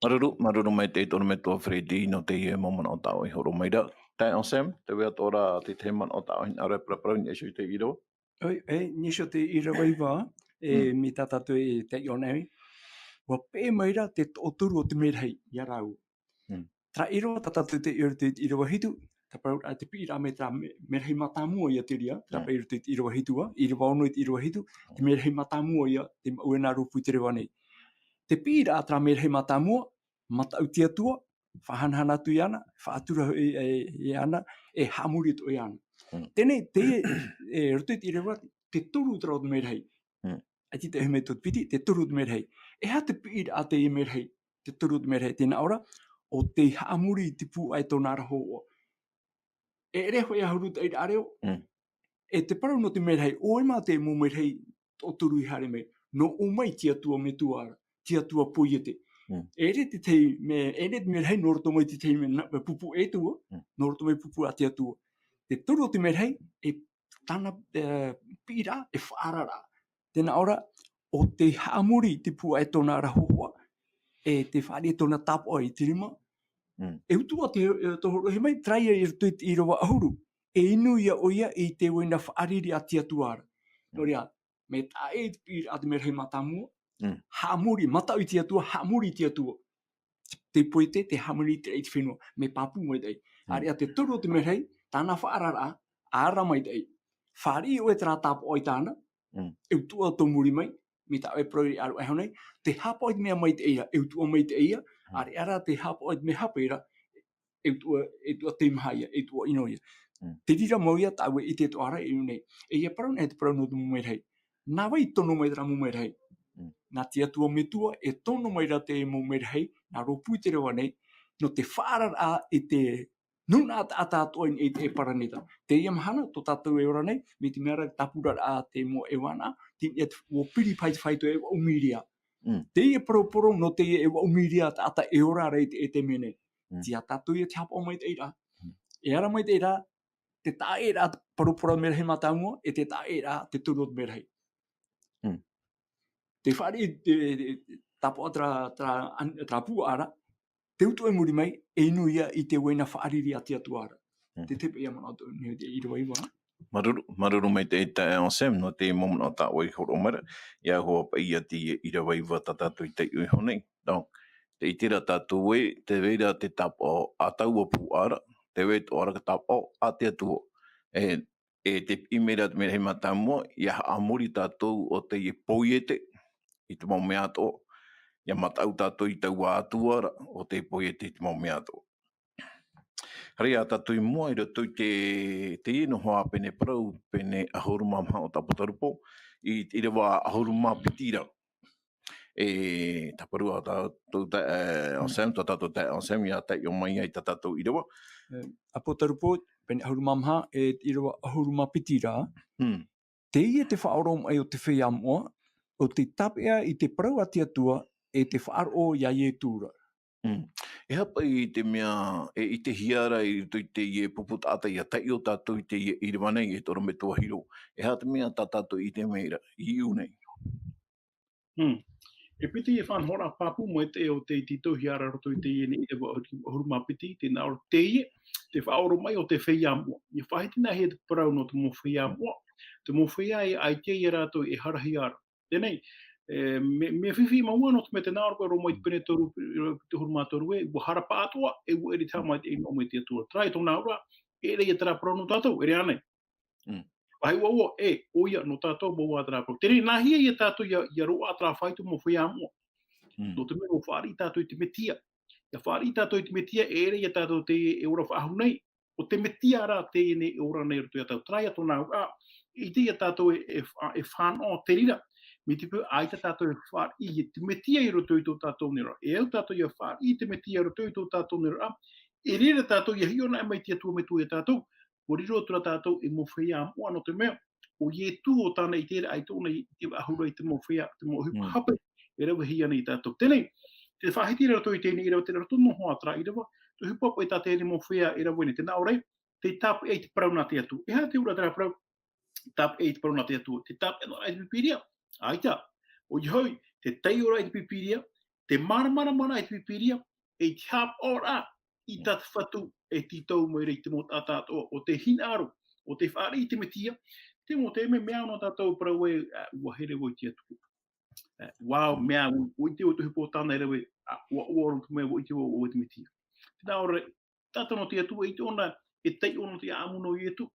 Maruru mai te tono me tua Fredi no te ie momana o tau i horo mai da. Tai on Sam, te wea tōra te teman o tau hina are praparau ni esu i te iro. Oi, nisho te ira waiwa, mi tātātou e te ionei. Wa pē maira te oturu o te merhei, i arau. Tra iro tātātou te ira wahitu, ka parau a te pira me tra merhei matamua ia te ria, tra pēru te ira wahitua, ira waono i te ira wahitu, te merhei matamua ia, te uena rupu i te rewa nei. Te pira tra merhei matamua, matau tia tua, whahanhana tu iana, whaatura i ana, e hamuri tu iana. Tēnei, te roto i te rewa, te toru tra o te merhei. Ati te hume tot piti, te toru te merhei. E ha te pira a te i merhei, te toru te merhei. Tēnā ora, o te hamuri te pu ai tōna raho o. E reho e ahuru te ira areo, e te parau no te merhei, o e mā te mō merhei o toru i hare mei, no o mai tia tua me tuara, tia tua poiete. E re te tei, e re te merhei, no roto mai te tei me pupu e tua, no roto mai pupu a tia tua. Te toru te merhei, e tāna pira e whaarara. Tēnā ora, o te hamuri te pu ai tōna rahoa, e te whaare tōna tapo ai te rima, e utua te tohoro he mai, traia i roto i rawa ahuru, e inu ia o ia i te wena whaariri a tia tuara. Noria, me tā e te pira a te merhei matamua, hamuri, matau i tia tua, hamuri tia tua. Te poete, te hamuri te eit whenua, me papu mai tei. Are a te toro te merhei, tāna whaarara, āra mai tei. Whaari o e tera tapo oi tāna, e utua tō muri mai, mi tā e proiri aru e honei, te hapa oi mea mai te eia, e utua mai te eia, are ara te hapa oi me hapeira, e utua te mahaia, e utua inoia. Te rira mauia tāwe i te toara e unei, e ia parau nei te parau no te mumerhei. Nā wai tono mai tera mumerhei. Nā tia tua me tua, e tono mai ra te mumerhei, nā ropu i te rewa nei, no te whaarara e te nuna ata atoa i te e paraneta. Te ia mahana, tō tātou e ora nei, me te mea tapura a te mo e wana, te ia o piri pai te whaito e wa umiria. Te ia paroporo no te ia e wa umiria ata e ora rei e te mene. Tia tātou ia te hapa o mai te ira. E ara mai te ira, te tā e rā paroporo merhei matamua, e te tā e rā te turu o merhei. Te whaare tapo tra pu ara, te utu e muri mai, e inu ia i te wena whaariri a tia tuara. Te tepe ia mana atu, ni te ira waiwa. Maruru mai te ita e on Sam, no te momona o tā oi horo mara, ia hoa pa ia te ira waiwa ta tātou i te ui honei. Donc, te itira tātou e, te veira te tapo a taua pu ara, te wei tō ara ka tapo a te atua. E te imera te merhei matamua, ia amuri tātou o te i poiete, i te mau mea tō, ia matau tātou i tau ātuara o te poiete i te mau mea tō. Hare a tātou i mua i rato te ino hoa pene parau, pene ahoruma maha o taputarupo, i rewa ahoruma pitira. E taparua tātou on Sam, tātou on Sam, ia tai o mai ai tātou i rewa. Apotarupo, pene ahoruma maha, e i rewa ahoruma pitira. Te ia te whaorom ai o te whea mua, o te tapea i te parau ati atua, e te whaaro ia ie tūra. E hapa i te mea, i te hiara i te ie puputata i a tai o tātou i te ie i rewa nei, e toro me tua hiro. E hata mea tātou i te meira, i iu nei. E piti e whanhora papu mo te o te tito hiara roto i te ie ni i te huruma piti, te nā o te ie, te whaoro mai o te whea mua. I whahitina he te parau no te mo whea mua. Te mo whea e ai te i rato e harahi ara. Tēnei, me fifi ma ua no te me te nāra koe romo i pene toru te huruma toru e ua harapa atua e ua eri tama te ino me te atua trai tō nāra e rei e tera prono tātou e re ane ai ua e oia no tātou mo ua tera prono tere nahia i tātou ia roa tera whaitu mo whia mua no te me o whaari tātou i te metia ia whaari tātou i te metia e rei e tātou te e ora whaahu nei o te metia ra te ne e ora nei rutu tātou trai tō nāra i te ia tātou e whāno te rira me te pū aita tātou e whār i te metia i roto i tō tātou nera. E au tātou i a whār i te metia i roto i tō tātou nera. E rira tātou i a hiona e mai tia tua me tū e tātou. O riro tura tātou e mowhia mua no te mea. O ie tū o tāna i tere ai tōna i te ahura i te mowhia, te mohupa hape. E rewa hi ana i tātou. Tēnei, te whahiti roto i tēnei i rewa te roto no hoa tra i rewa. Te hupapo i tā tēnei mowhia i rewa ni te naorei. Te tapu e te parau nā te atu. E hea te ura tera parau. Tapu e te parau nā te atu. Te tapu e no ai te pipiria. Aita, o ihoi, te tei ora i te pipiria, te mana i te pipiria, e te hap ora i tata whatu e ti tau mo i rei te mo tātātoa, o te hinaro, o te whaare i te metia, te mo te me mea no tātou parau e ua here wo i te atu. Wow, mea, o i te o te hupo tāna e rewe, ua ora tu mea wo i te o i te metia. Tēnā ora, tātou no te atu e te ona, e tei ona te amuno i etu.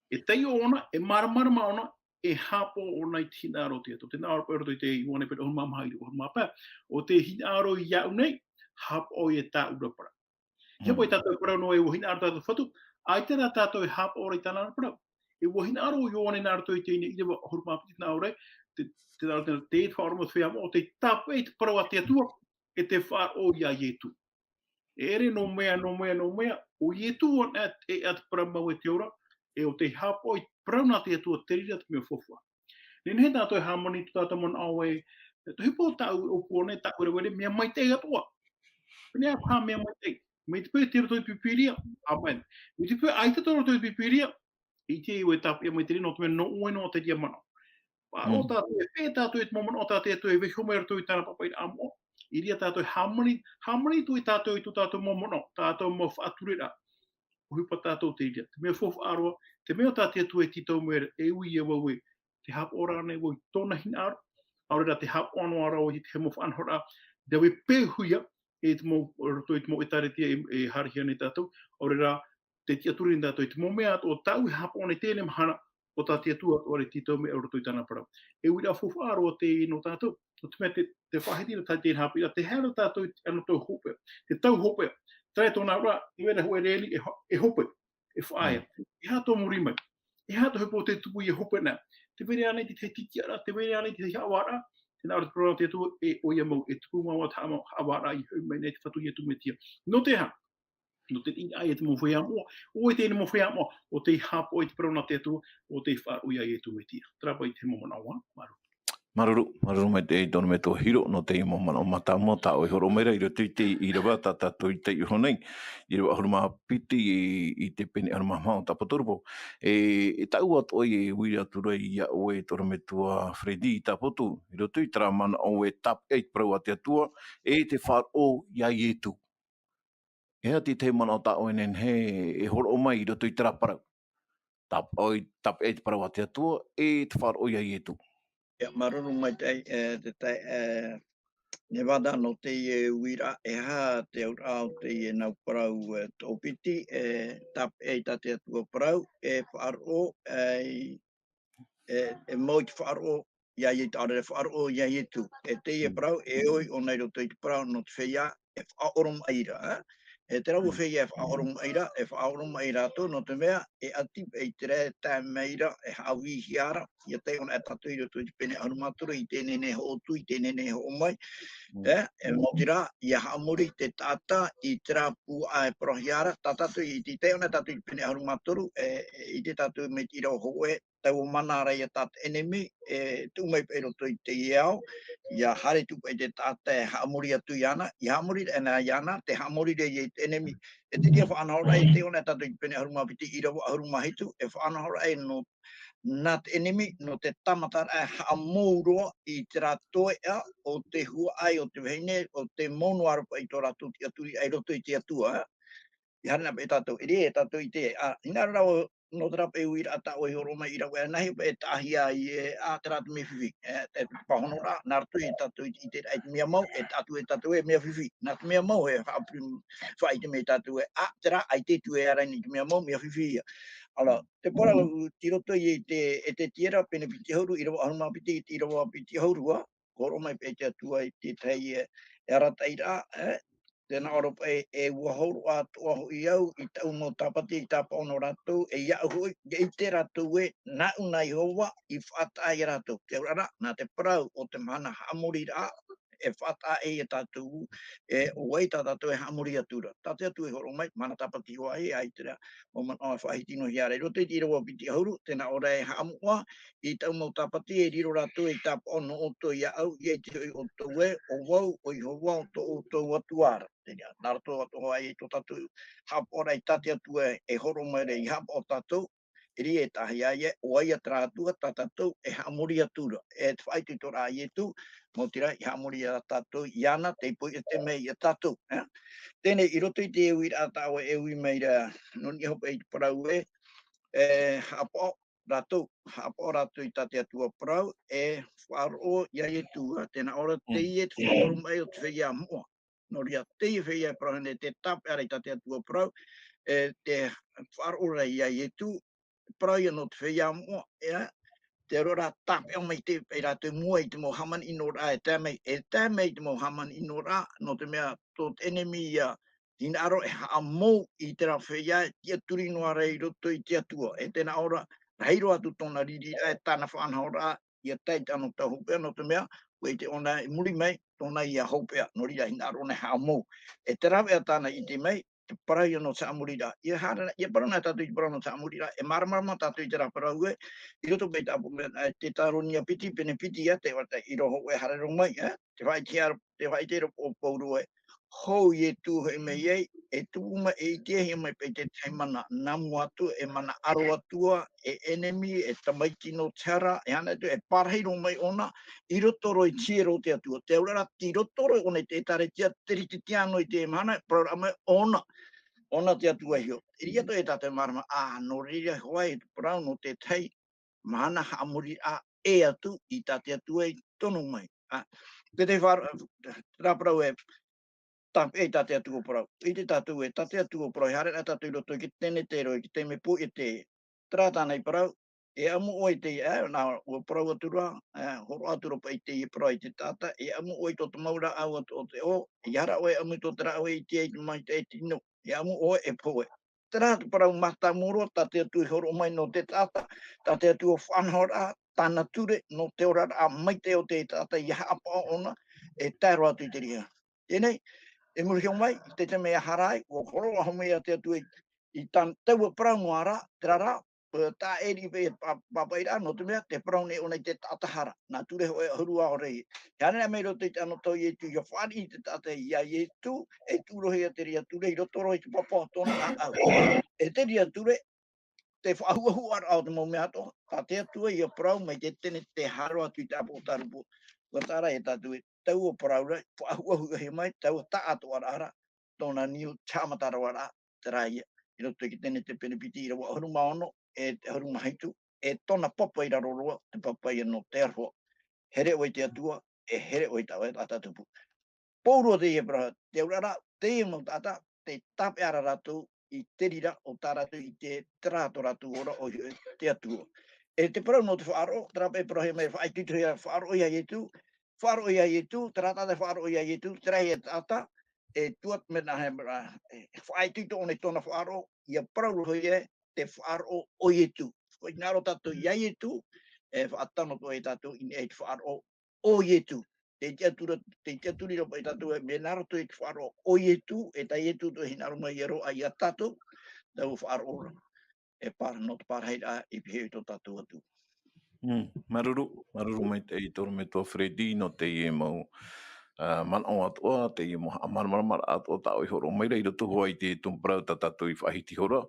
E tei ona, e mara ona, e hapo o nei te hinaro te ato. Te nāra pēro te iwane pēro hon mamahai o hon mapā. O te hinaro i iau nei, hapo i e tā ura para. Hiapo i tātou parau no e o hinaro tātou whatu, ai tērā tātou e hapo ora i tā nāra parau. E o hinaro i o ane nāra tō i tēne i rewa hon mapā te nāra te nāra tēnā te whaarama te whiama o te tāpu e te parau a te atua, e te whaar o ia ietu. E ere no mea, o ietu on e at parau mau e te ora, e o te hapo i parau nā te atua te rira te mea whawha. Nene he tātou harmoni tu tātou mon awe, te hipo tāu o pōne, tāu rewere, mea mai te atua. Pene a pā mea mai te. Me te pēr te roto i pipiria, amen. Me te pēr aita tō roto i pipiria, i te iwe tāpia mai te rino, te mea no ue no te ria mana. Pā o tātou e pē tātou e te momon o tātou e tu e weho mai roto i tāna papai amo, i ria tātou harmoni tu i tātou momon o, tātou mo whaaturera. O hipa tātou te iria. Te mea whofu aroa, te mea tātia tu e titau mea e ui e wawe, te hap ora nei wai tōna hina aro, aurera te hap ono ara o i te hemo whanhora, te we pēhuia e te mo roto i te mo e taretia e harihia nei tātou, aurera te tia turi nei tātou i te mo mea o tau e hap ono i tēne mahana o tātia tua o re titau mea roto i tāna parau. E ui rā whofu aroa te ino tātou, o te mea te whahitira tātia i hapira, te hera tātou ano tau hopea, te tau hopea, trai tōna ora, i wera hoi reali e hope, e whaia. E hato muri mai. E hato hepo te tupu i e hope nā. Te vere anei te tiki ara, te vere anei te hawara, te nāra te prona te tu e oia mau, e tupu maua ta hawara i hau mai nei te whatu i e tu metia. No te ha, no te inga i e te mo whea mua, o e te ene mo whea mua, o te hapo i te prona te tu, o te wha oia i e tu metia. Trapa i te mo manawa, maru. Maruru mai te tono me tō hiro no te imo mana o matamo tā o i horo meira i roto i te i rewa tā tō i te i honei i rewa horo maha piti i te pene horo maha mao tā potorupo e tau at oi e wiri aturei i a oe toro me tua Fredi i tā potu i roto i tara mana o e tap eit prau a te atua e te whār o ia i etu e hati te mana o tā oe nen he e horo o mai i roto i tara parau tap eit prau a te atua e te whār o ia i etu. Ia maruru mai te Nevada no te wira e ha te au te nau parau tōpiti tap e tate atua parau e whaaro e mau te whaaro ia i tāre whaaro ia i tu e te parau e oi o nei roto i te parau no te whea e whaorom aira e te rau whea e whaorom aira tō no te mea e atip e te re tā meira e hawi hiara ia te ona e tatu i roto i te pene arumaturu i tēne ne ho tu i tēne ne ho mai e motira ia hamuri te tata i tera pu a e prohiara tatatu i te ona tatu i pene arumaturu i te tatu me tira o hoe tau mana rei e tata enemi e tu mai pe roto i te iau ia hare tupu e te tata e hamuri atu iana i hamuri ena iana te hamuri rei e te enemi e te tia whaanahora e te ona tatu i pene arumapiti i rawa arumahitu e whaanahora e no nā te enemi no te tamatara e haamouro i te ratoea o te hua ai o te wehine o te mono arupa i tō ratu ti aturi ai roto i te atua. I harina pe tātou, e re tātou i te, ina rau no tra pe uira ata o horo mai ira wa nahi pe tahia I a tra me fifi e pahonora nartu e tatu I te ai me mau e tatu e me fifi na me mau e fa prim fai te me tatu e a tra ai te tu e ara ni me mau me fifi ala te para tiro to I te tira pene piti horu ira wa ma piti ira wa piti horu wa horo mai pe te tu ai te tai e ara taira tena oro pe e ua horu a toa ho I au I tau mo tapati I tapa ono ratu e ia hui I te ratu e na una I hoa I whata I ratu. Te urara, nā te parau o te mana hamuri rā e whata e tatu e uai tā tatu e hamuri atura. Tā te atu e horo mai, mana tapati hoa e ai te rea o man o whahitino hiare. Rote I tira wa piti hauru, tena ora e hamua I tau mo tapati e riro ratu e tapa ono oto ia au I e te o to e o wau o I hoa o to o to atuara. Nara tō atoho ai tō tatu hapora I tate atu e horo mai rei hapa o tatu iri e tahi ai o ai atra atua tatu e hamuri atura e te whaitu tō rā I tu mo tira I hamuri a tatu I ana te pui e te mei a tatu tēnei I roto I te ewi rā tāua ewi mei rā noni hopa I te parau hapa ratu I tate atua parau e wharo ia tua tēnā ora te I te whoro mai o te whia mua no ria te whia prahane te tape ara I tate atua prau te wharora ia tu prau ia no te whia mua te rora tape o mai te pera te mua I te mo haman ino rā e tēmei te mo haman ino rā no te mea tō enemy ia tina aro e ha mou I te ra whia tia turi noa rei roto I te atua tēnā ora reiro atu tōna riri e tāna whanau rā ia teit ano tau hopea no te mea koe te ona I muri mai tōna ia hopea no rira hina aro ne ha mou te rawe a tāna I te mai te parau ia no sa amurira ia hara ia parana tatu I parau no sa amurira e marama tatu I te ra parau I roto pei tapu te taronia piti pene piti te wata I roho e harero mai te whai te o pauru hou I tu hoi mei e tuuma e te hi mai pei te taimana namu atu e mana aro atua e enemy e tamaiti no tera e ana tu e parheiro mai ona I rotoro I tiero te atua te urara ti rotoro ona te tare tia teri te tiano I te mana programa ona te atua hio iria to e tate marama no rira hoai prau no te tei mana hamuri a e atu I tate atua I tonu mai te raprau tape e tate atu o parau. I te tatu e tate atu o parau. Hare na tatu I roto ki tene te roi, ki te me pu e te trātana I parau. E amu o I te nā ua parau atura, horo atura pa I te I parau I te tata. E amu o I tō maura au o te o. I hara o e amu tō tera o I te I mai te tino. E amu o e poe. Tera parau mata moro, tate atu I horo mai no te tata. Tate atu o whanhora, tāna ture, no te ora a mai te o te tata I hapa ona. E tāro atu I te ria. Tēnei, e muri mai te te mea harai o horo a homea te atu I tan tau prau noara trara ta eri pe papaira no te mea te prau ne ona I te tatahara na ture ho hurua o rei hana me ro te ano to I tu yo fari te tata ia I tu e tu ro he te ria tu rei ro toro I papa tona a e te ria ture te whahua ar te mo mea to ta te atu I prau mai te tene te haro atu I tapo tarupu wa tara e tatu tau o paraura, whahua he mai, tau ta ato ara, tōna niu tāmatara wara, te rai, I roto ki tene te penepiti I rawa horuma ono, e te horuma haitu, e tōna papa I raroroa, te papa I no te arho, here oi te atua, e here oi tawa e atatupu. Pōrua te hebra, te urara, te mo tata, te tape ara ratu, I te rira o tā ratu I te trato ratu ora o te atua. E te parau no te whaaro, trape prahe mai whaitutu hea whaaro ia tu, whaaro ia tu, trata de whaaro ia tu, trai e tata, e tuat me na hebra, whaitutu one tōna whaaro, ia parau hoi te whaaro o tu. Koe ngaro tatu ia tu, e whaatano to e tatu in e whaaro o tu. Te tiaturi ropa I tatu e me naro to e whaaro o tu, e ta tu to hinaro mai ero a ia tatu, tau whaaro ora. E para not para heira I piheu to tatu atu. Maruru mai te I toro me tō Fredi no te I mau man o atua, te I mo amarmar atua tau I horo mai rei roto hoa I te tumprau tatatu I whahiti hora,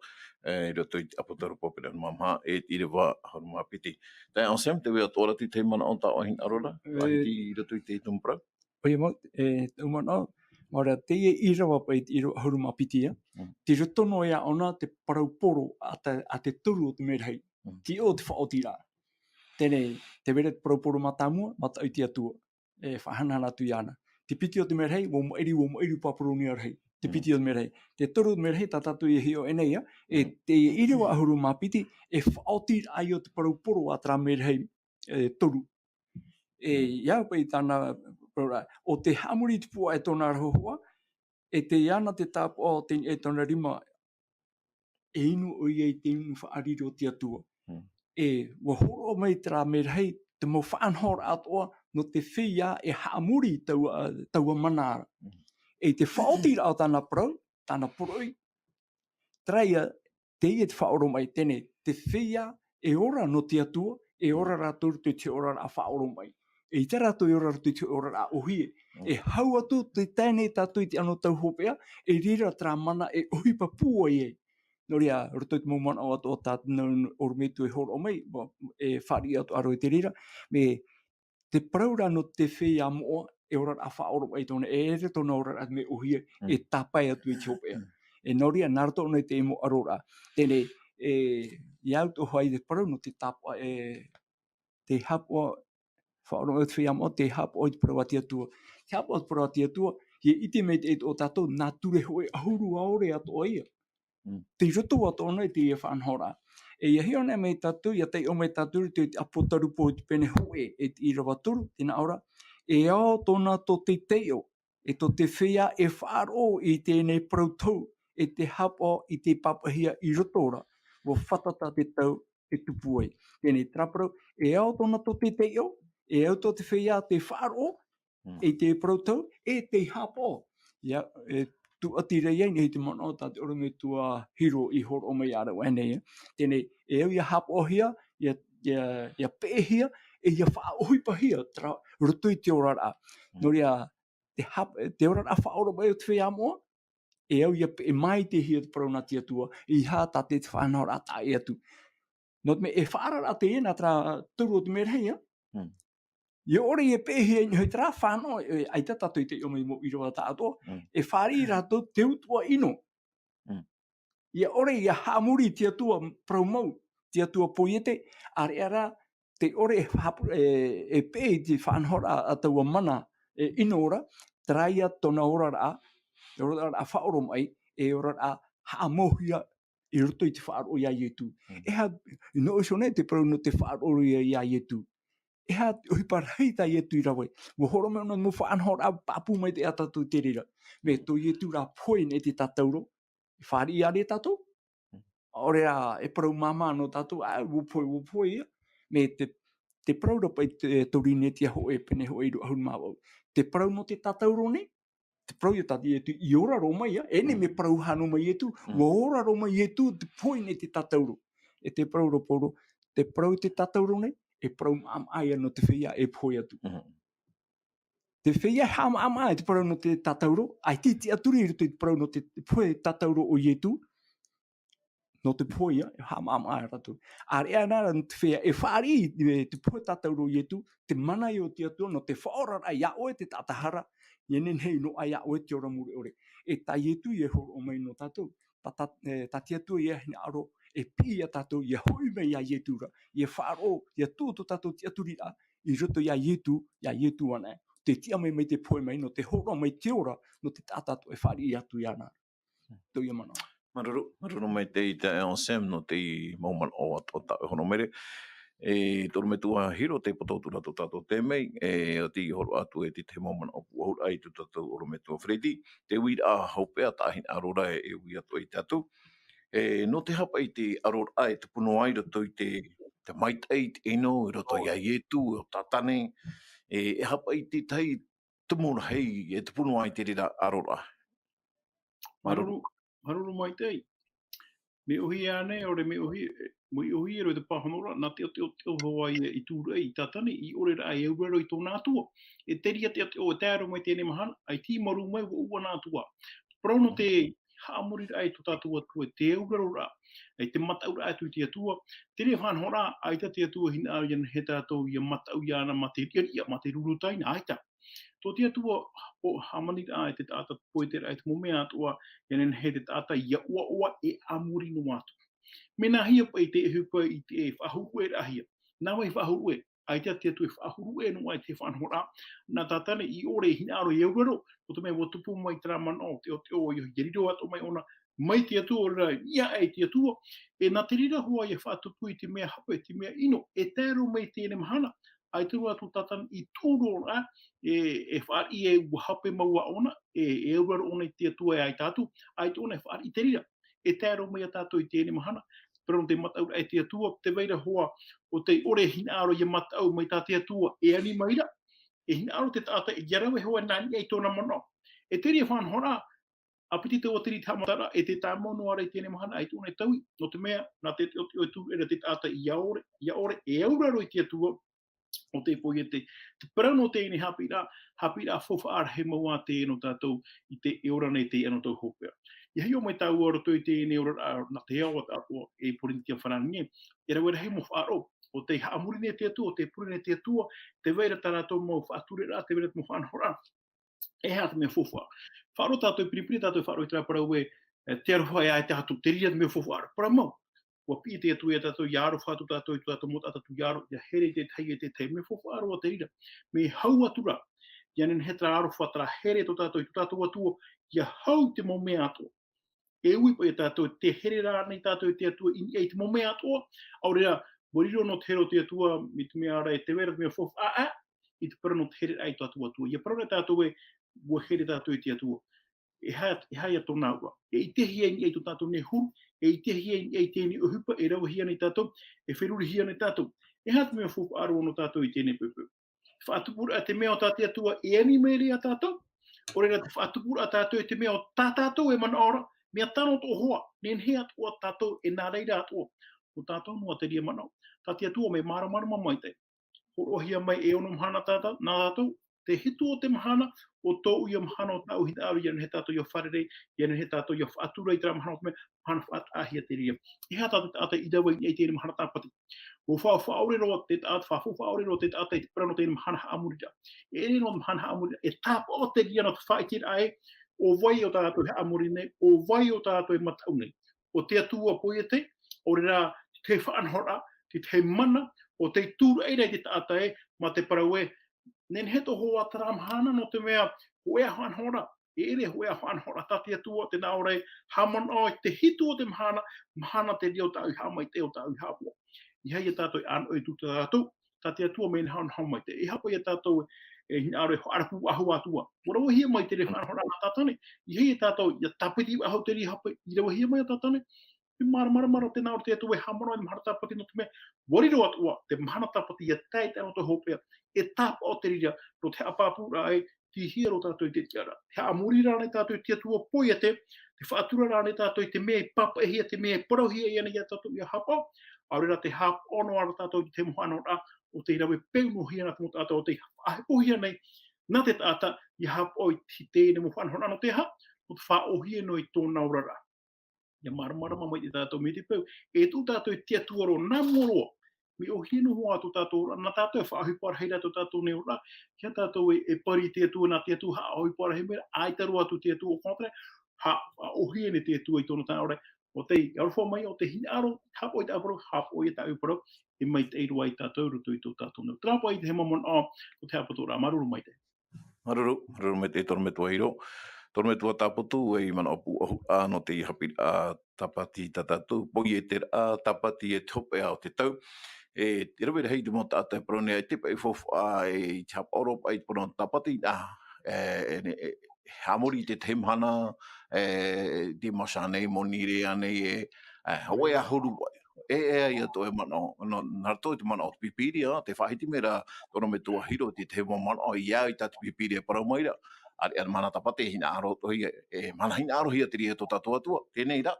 I roto I apotaru popera mamha e I rewa horo mapiti. Te ansem te wea tōra ti te mana o tau ahin arora, whahiti I roto I te tumprau? Oia mau, te umana, Ora, te I rawa pa I huruma pitia. Te rotono ia ona te parauporo a te turu o te merhei. Ti o te whaotira. Tēnei, te wera te parauporo matamua, mata i te atua. E whahanana atu iana. Te piti o te merhei, wo moeri paparoni arhei. Te piti o te merhei. Te toru o te merhei, ta tatu I hio enei, e te I rawa huruma piti, e whaotira ai o te parauporo a tra merhei toru. E iau pa I tāna, o te hamuri te pua e tōna rahohua, e te iana te tāpu o te e tōna rima, e inu o I te inu whaariro te atua. E wahoro mai tra merhei, te mo whaanhora atoa, no te whia e hamuri taua manara. E te whaotira o tāna parau, tāna poroi, traia te I e te whaoro mai tēne, te whia e ora no te atua, e ora rātou te ora a whaoro mai. E te rātou e ora te ora a ohie. E hau atu te tēnei tātou I te ano tau hopea, e rira tra mana e ohipa pua I e. Nō rea, roto te maumana o ato o tātou orumetu e horo mai, e whari atu aro I te rira, me te praura no te whia moa, e ora a whaoro mai tōna, e ere tōna ora a me ohie, e tāpai atu I te hopea. E nō rea, narato nei te emo arora. Tēnei, iau tō hai te parau no te tāpa, te hapua, whaoro o te whia moa, te hapua o te parau ati atua. Te hapua o te parau ati atua, I te mei te o tātou, nā ture hoe ahuru aore ato o ia. Te roto ato ona I te ia whanhora. E ia heo nei mei tātou, ia tei o mei tātou, te apotaru po te pene hoe, e te irawa toru, tēnā ora, e ao tōna tō te teo, e tō te whia e whaaro I tēnei prautau, e te hapa I te papahia I roto ora, wo whatata te tau e tupu ai. Tēnei traparau, e ao tōna tō te teo, e au tō te whia te whaaro, e te prautau, e te hapa. Ia, tu atira iei nei te mana o tāte ora me tua hiro I horo o mai ara wēnei. Tēnei, e au ia hapohia, ia pēhia, e ia whaohipahia, roto I te orara. Nō rea, te orara whaoro mai o te whea moa, e au ia e mai te hia te parau nati atua, I hā tate te whanau rata e atu. Nō te me, e whaarara te ena tra turu o te merhea, Ia ore e pēhia I hei tera whanau, ai tātou I te omei mo I roa tātoa, e whāri rātou te utua ino. Ia ore ia hamuri te atua praumau, te atua poiete, are ara te ore e pēhi te whanhora a taua mana ino ora, traia tona ora rā, e ora rā whaoro mai, e ora rā haamohia I roto I te whaaro ia ietu. Eha, no isone te prau no te whaaro ia ietu. Eha oi parhei ta ietu I rawai. Mo horo me ona mo whaanhora papu mai te atatu te rira. Me to ietu rā poi ne te tatauro. Whāri ia re tatu. Ore a e parau mama no tatu. Wo poi ia. Me te parau rapa I te torine te aho e pene ho e ahun mawau. Te parau no te tatauro ne. Te parau ia tati ietu I ora roma ia. Ene me parau hano mai ietu. Wo ora roma ietu te poi ne te tatauro. E te parau rapa te parau te tatauro ne. E parau maamai no te whia e poi atu. Te whia ha maamai te parau no te tatauro, ai titi aturi I te parau no te poi tatauro o ietu, no te poi ha maamai ratu. Are anara no te whia e whaari te poi tatauro o ietu, te mana I o te atua no te whaorara ia oe te tatahara, Ienen hei no ai a oe te ora muri ore. E ta ietu I horo o mai no tatou, tati atu I hina aro, e pi a tatou I hoi mai ia ietura, I whaaro, ia tūto tatou ti aturi a, I roto ia ietu ana. Te tia mai te poi mai, no te horo mai te ora, no te tātato e whaari I atu I ana. Tau ia mana. Maruru mai te I te Deuxième no te I mauman o ato ta e hono mere. E toro me tua hiro te potoutura to tātou tēmei, o te I horo atu e te mauman o puahur ai tu tātou oro me tua Fredi, te wira a hopea tāhin arora e ui atu I tātou. No te hapa I te arora ai, te puno ai roto I te maitai, te ino, I roto I a ietu, o tatane, e hapa I te tai tumura hei, e te puno ai te rira arora. Maruru mai tei. Me uhi ane, ore me uhi e roi te pahanora, nā te o Hawaii I tūrei I tatane, I ore ra e aurero I tōna atua. E teria te o te aro mai tēne mahana, ai ti maru mai wa ua nā atua. Parau no te haamuri ai to tātou atua te urarora, ai te mataura atu te atua, te re whanhora, ai ta te atua hina au iana he tātou ia matau iana ma te ria, ma te rurutaina, ai ta. Tō te atua o hamanit ai te tātou poe te rai te momea atua, iana he te tātou ia ua e amuri no atu. Mena hia pa i te hupa i te whahuru e rahia. Nā wai whahuru e, ai te atu e whahuru e no ai te whanhora, nā tātane i ore hina aro i auraro, o te mea watupu mai tera mano, te o te o i hiriro ato mai ona, mai te atua o rai, ia ai te atua, e nā te rira hoa i whatupu i te mea hape, te mea ino, e tēro mai tēne mahana, ai te rua tu tātane i tūro rā, e whaari e hape maua ona, e auraro ona i te atua e ai tātu, ai te ona e whaari i te rira, e tēro mai a tātou i tēne mahana, pero te mataura e te atua, te veira hoa o te ore hina aro i matau mai tā te atua e ani maira, e hina aro te tāta e iarawe hoa nani ei tōna mono. E te ria whanhora, a piti te o tiri tamatara, e te tā mono ara i tēne mahana ai tōna e taui, no te mea, nā te o tu era te tāta i aore, e auraro i te atua, o te poi e te parano tēne Haapiiraa fofa ara he maua te eno tātou i te eora nei te eno tau hopea. I hei o mai tau ora tui tēne ora na te awa tātua e porintia whanangia, e rawera hei mo whaaro, o te haamuri nei te atua, o te puri nei te atua, te veira tātou mau whaature rā, te veira te mo whanhora, e hea te mea fofa. Whaaro tātou piripiri tātou whaaro i tera parau e te aroha e ai tātou, te ria te mea fofa ara, para mau. Wa pi te atu e tātou iaro whātu tātou i tātou mota tātou iaro, ia here te tai e te tai, me fofa aro a te rira, me hau atura, ia nen he tra aro whatra here to tātou i tātou atua, ia hau te mo mea atua. E uipa e tātou te here rā nei tātou i te atua, i te mo mea atua, au rea, moriro no te hero te atua, mi te mea ara e te vera te mea fofa, i te para no te here ai tātou atua, ia para tātou e, wa here tātou i te atua. E hai a tōna ua. E i tehi ai tō tātou ne huru, e i tehi ai tēne uhupa, e rawa hia nei tātou, e wheruri hia nei tātou. E hea te mea fuku aro no tātou i tēne pupu. Whaatupura a te mea o tātou atua e ani mere a tātou, o reira te whaatupura a tātou e te mea o tātou e mana ora, mea tano tō hoa, nen hea atua tātou e nā reira atua, o tātou noa te ria manao. Tātou atua me mara mai te. Horohia mai e ono mahana tātou, nā tātou, te hitu o te mahana, o tō ia mahana o tau hita aru, iana he tātou ia wharere, iana he tātou ia whaatura i tera mahana o te mea, mahana whaatahia te ria. I hea tātou tātou i dawa i tēne mahana tāpati. O whaorero te tātou, whaorero te tātou i te parano tēne mahana haamurita. E ere no mahana haamurita, e tāpa o te ria no te whaitira ai, o vai o tātou he amuri nei, o vai o tātou e matau nei. O te atua poi e te, o rera te whaanhora, te mana, o te tūra eira i te tātou e, ma te parau e, nen he to hoa taramhana no te mea hoea whanhora, e ere hoea whanhora, tati atua te naore, hamon o te hitu o te mahana te rio tau i hamai te o tau i hapua. I hei e tātou i ano i tuta tātou, tati atua me ni hamai te, e hapa i tātou e hina aro e arapu ahu atua. Urawa hia mai te re whanhora na tātane, i hei e tātou i tapiti ahu te ri hapa, i rawa hia mai a tātane, i mara te naore te atu e hamano i mahana tāpati no te mea, wariro atua, te mahana tāpati i tai te ano te hopea, e tāpa o te rira, no te apapura ai, ti hia ro tātou i te tiara. Te amuri rā nei tātou i te atua poi e te whaatura rā nei tātou i te mea i papa e hia, te mea i parauhia i ana i a tātou i a hapa, au rira te hapa ono ara tātou i te mohana rā, o te irawe peu no hia na te mo tātou, o te ahepohia nei, nā te tāta i hapa o i tēne mohana rā no te ha, o te whaohia no i tōna urara. Ia mara mai te tātou me te peu, e tū tātou i te atua ro nā moroa, mi o hinu hoa tō tātou, nā tātou e whaahipara heira tō tātou neo rā, kia tātou e pari te atua, nā te atua haahipara heira, aitaru atu te atua o kontre, o hine te atua i tōna tāore, o te arwha mai o te hina aro, hapo i te aparo, hapo i te aparo, e mai te eirua i tātou rutu i tō tātou neo. Trāpa i te he mamon o te apato rā, maruru mai te. Maruru mai te toro me tua hiro. Toro me tua taputu e mana opu no te Haapiiraa Sabati tātou, poi e te tapati e hopea o te tau. E te rawe hei te mo tātou prone ai te pai fofa e te haporo pai pono tapati, hamori te temhana, te masane moni rea nei e hawe a huru wai. Ai ato e mana, narato e te mana o te pipiri, te whahiti mera toro me tua hiro te te mana o ia i tātou pipiri e paraumaira. Ari mana tapate hina aro toi e mana hina aro hia te ria to tātou atua, tēnei rā.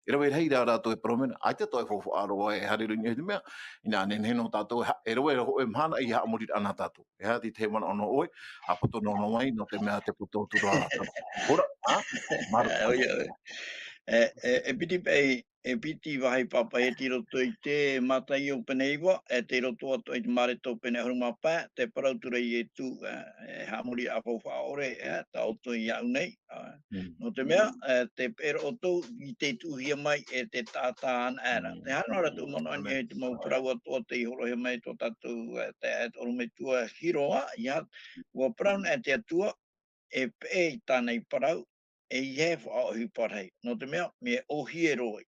Era we hei rā rātou e promena, ai te toi fofu aroa e harerunia he mea, ina nen heno tātou, e roe ho e mhana i haa morit ana tātou. E hati te mana ono oe, a poto no mai, no te mea te poto tura. Ora, ha? Maru. E piti wahi papa e tiro toi te mata i o peneiwa, e te roto ato i te mare tō pene huruma pā, te parautura i e tū, e hamuri a whawha ore, ta oto i au nei. No te mea, te pēra oto i te tūhia mai e te tātā an ēra. Te hanora tū mono ani e te mau parau ato te i horohe mai tō tātou te orume tua hiroa, ia, ua parau e te atua, e pē i tānei parau, e ie whaohi parhei. No te mea, me ohi e roi.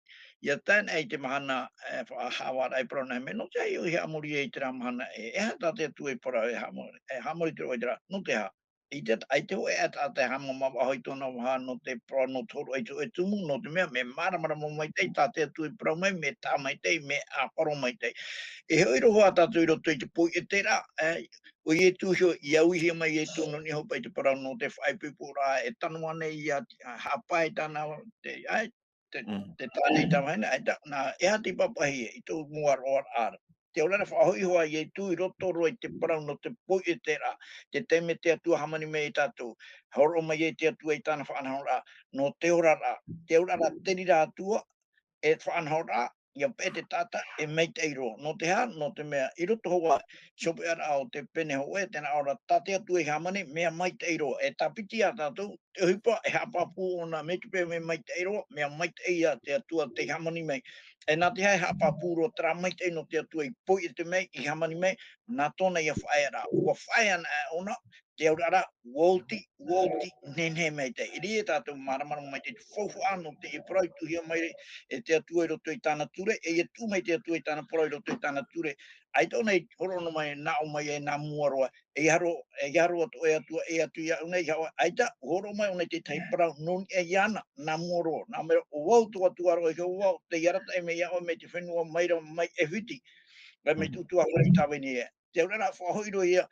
Ia tēn e te mahana whaahawara e parana me, no te ai ohi amuri e te rā mahana e hata te atu e parau e hamuri te roi te rā, no te ha. I te o e ata te hama mawahoi tōna waha no te pro no toro e tumu, no te mea, me maramara mo mai tei, tā te atu e parau mai, me tā mai tei, me a paro mai tei. E hoi roho a tātou i roto i te pui e te rā, o i e tūhio i au hia mai e tūno ni hopa i te parau no te whaipipu rā, e tanu ane i a hapai tāna te tātei tamaina, e hati papahi i tō mua roa ara. Te orana whahoi hoa i e tū i roto roa i te parau no te pui e te rā, te teme te atua hamani me i tātou, horo mai e te atua i tāna whanahau rā, no te ora rā, te rira atua, e whanahau rā, ia pete tata e mei te iro. No te ha, no te mea, i roto hoa, sope ara o te pene hoa, tēnā ora tate atu e hamane, mea mai te iro. E tapiti a tātou, te hupa, e hapapu o nā metupe me mai te iro, mea mai te ia te atua te hamani mei. E nā te hai hapapu ro tra mai te ino te atua i poi e te mei, i hamani mei, nā tōna ia whae ara. Ua whae ana ona, te aurara, wolti, nene mei te. Iri e tātou maramara mai te whauwhu ano te e parau tuhia mai e te atua i roto i tāna ture, e ia tū mai te atua i tāna parau i roto i tāna ture. Ai tōna i horono mai nā o mai e nā muaroa, e haro ato e atua e atu ia unei hawa. Ai ta, horo mai unei te tai parau non e iana nā muaroa. Nā mera o wau tua aro e ke wau, te iarata e me iao me te whenua maira mai e whiti. Rai me tutua hori tāweni e. Te urana whahoiro ia,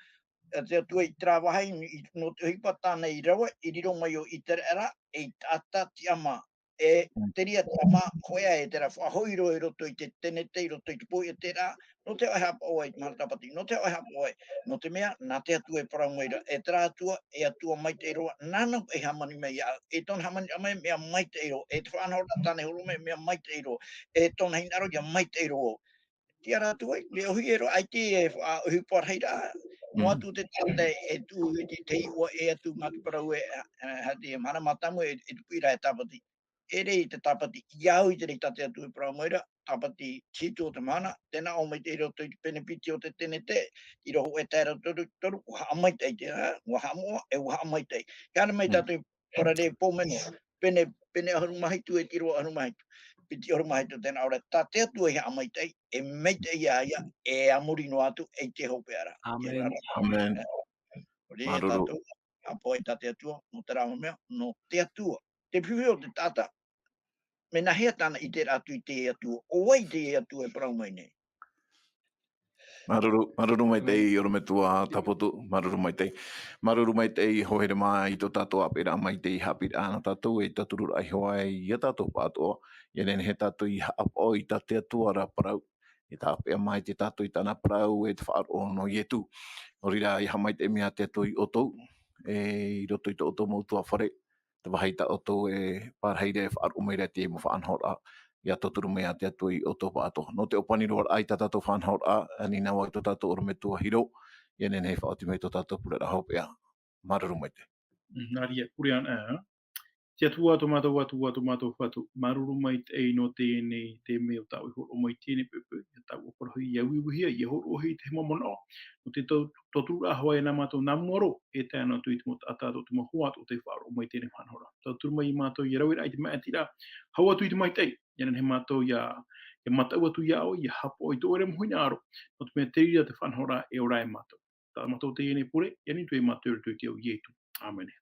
te atua i trawahai no te hipa tāna i rawa, i riro mai o i tere ara, e tata ti ama. E te ria te ama hoea e te ra whahoiro e roto i te tenete, i roto i te poi e te rā, no te oi hapa oe, maratapati, no te oi hapa oe, no te mea, nā te atua e parau meira, e tra atua, e atua mai te roa, nāna e hamani mei au, e tōna hamani amai mea mai te ro, e te whanahora tāne horo mea mai te ro, e tōna hinaro ia mai te ro. Tiara atua, le ohi e ro, ai te e ohi parheira, no atu te tante e tū te iwa e atu matu parau e hati e mana matamu e tupuira e tapati. E rei te tapati, iau i te rei tate atu e parau moira, tapati tito o te mana, tēnā o mai te iro te penepiti o te tenete, i roho e tēra toru, uha amai tei te, uha amoa e uha amai tei. Kāna mai tātou para re pōmeno, pene ahurumahitu e tiro ahurumahitu. Piti ahurumahitu tēnā ora, tā te atu e amai tei, e mei te ia ia, e amuri no atu, e te hopeara. Amen. Amen. Ore e tātou, apo e tate atua, no te rāma mea, no te atua. Te piwi o te tata, me na hea tāna i te rātu i te atua, o wai te atua e parau mai nei. Maruru mai tei i orome tua tapotu, maruru mai tei. Maruru mai tei hohere mai i tō tātou apera mai tei Haapiiraa na tātou e taturu ai hoa e ia tātou pātoa. Ia nene he tātou i haapo i tā te atua ra parau. E tā apea mai te tātou i tāna parau e te whaaro no i etu. Orira i hamai te mea te atou i otou. I roto i tō otou mautua whare. Te wahai ta otou e pārheire e whaaro meira te mo whaanhora. Ia toturu mea te atu i o tō pātoa. No te opani roa ai tā tātou whanhaura, ani nā wai tō tātou orome tua hiro, ia nene hei whaoti mai tō tātou purera hopea. Maruru mai te. Nā ria, kurian Te atua tomato watu, maruru mai te ei no tēnei te meo tau i horo mai tēnei pepe, ia tau o parahui ia wiwihia, ia horo hei te hemamono. No te toturu ahua e nā mātou nā moro, e tēnā tu i te mota atato te mahuat o te wharo mai tēnei whanhora. Toturu mai i mātou i rawira ai te mea tira, hau atu i te mai tei, ia he mātou ia matau atu ia o, ia hapo i tō ere mohoina aro, no te mea teira te whanhora e ora e mātou. Tā mātou tēnei pure, ia ni tu e mātou i te au i etu. Amen.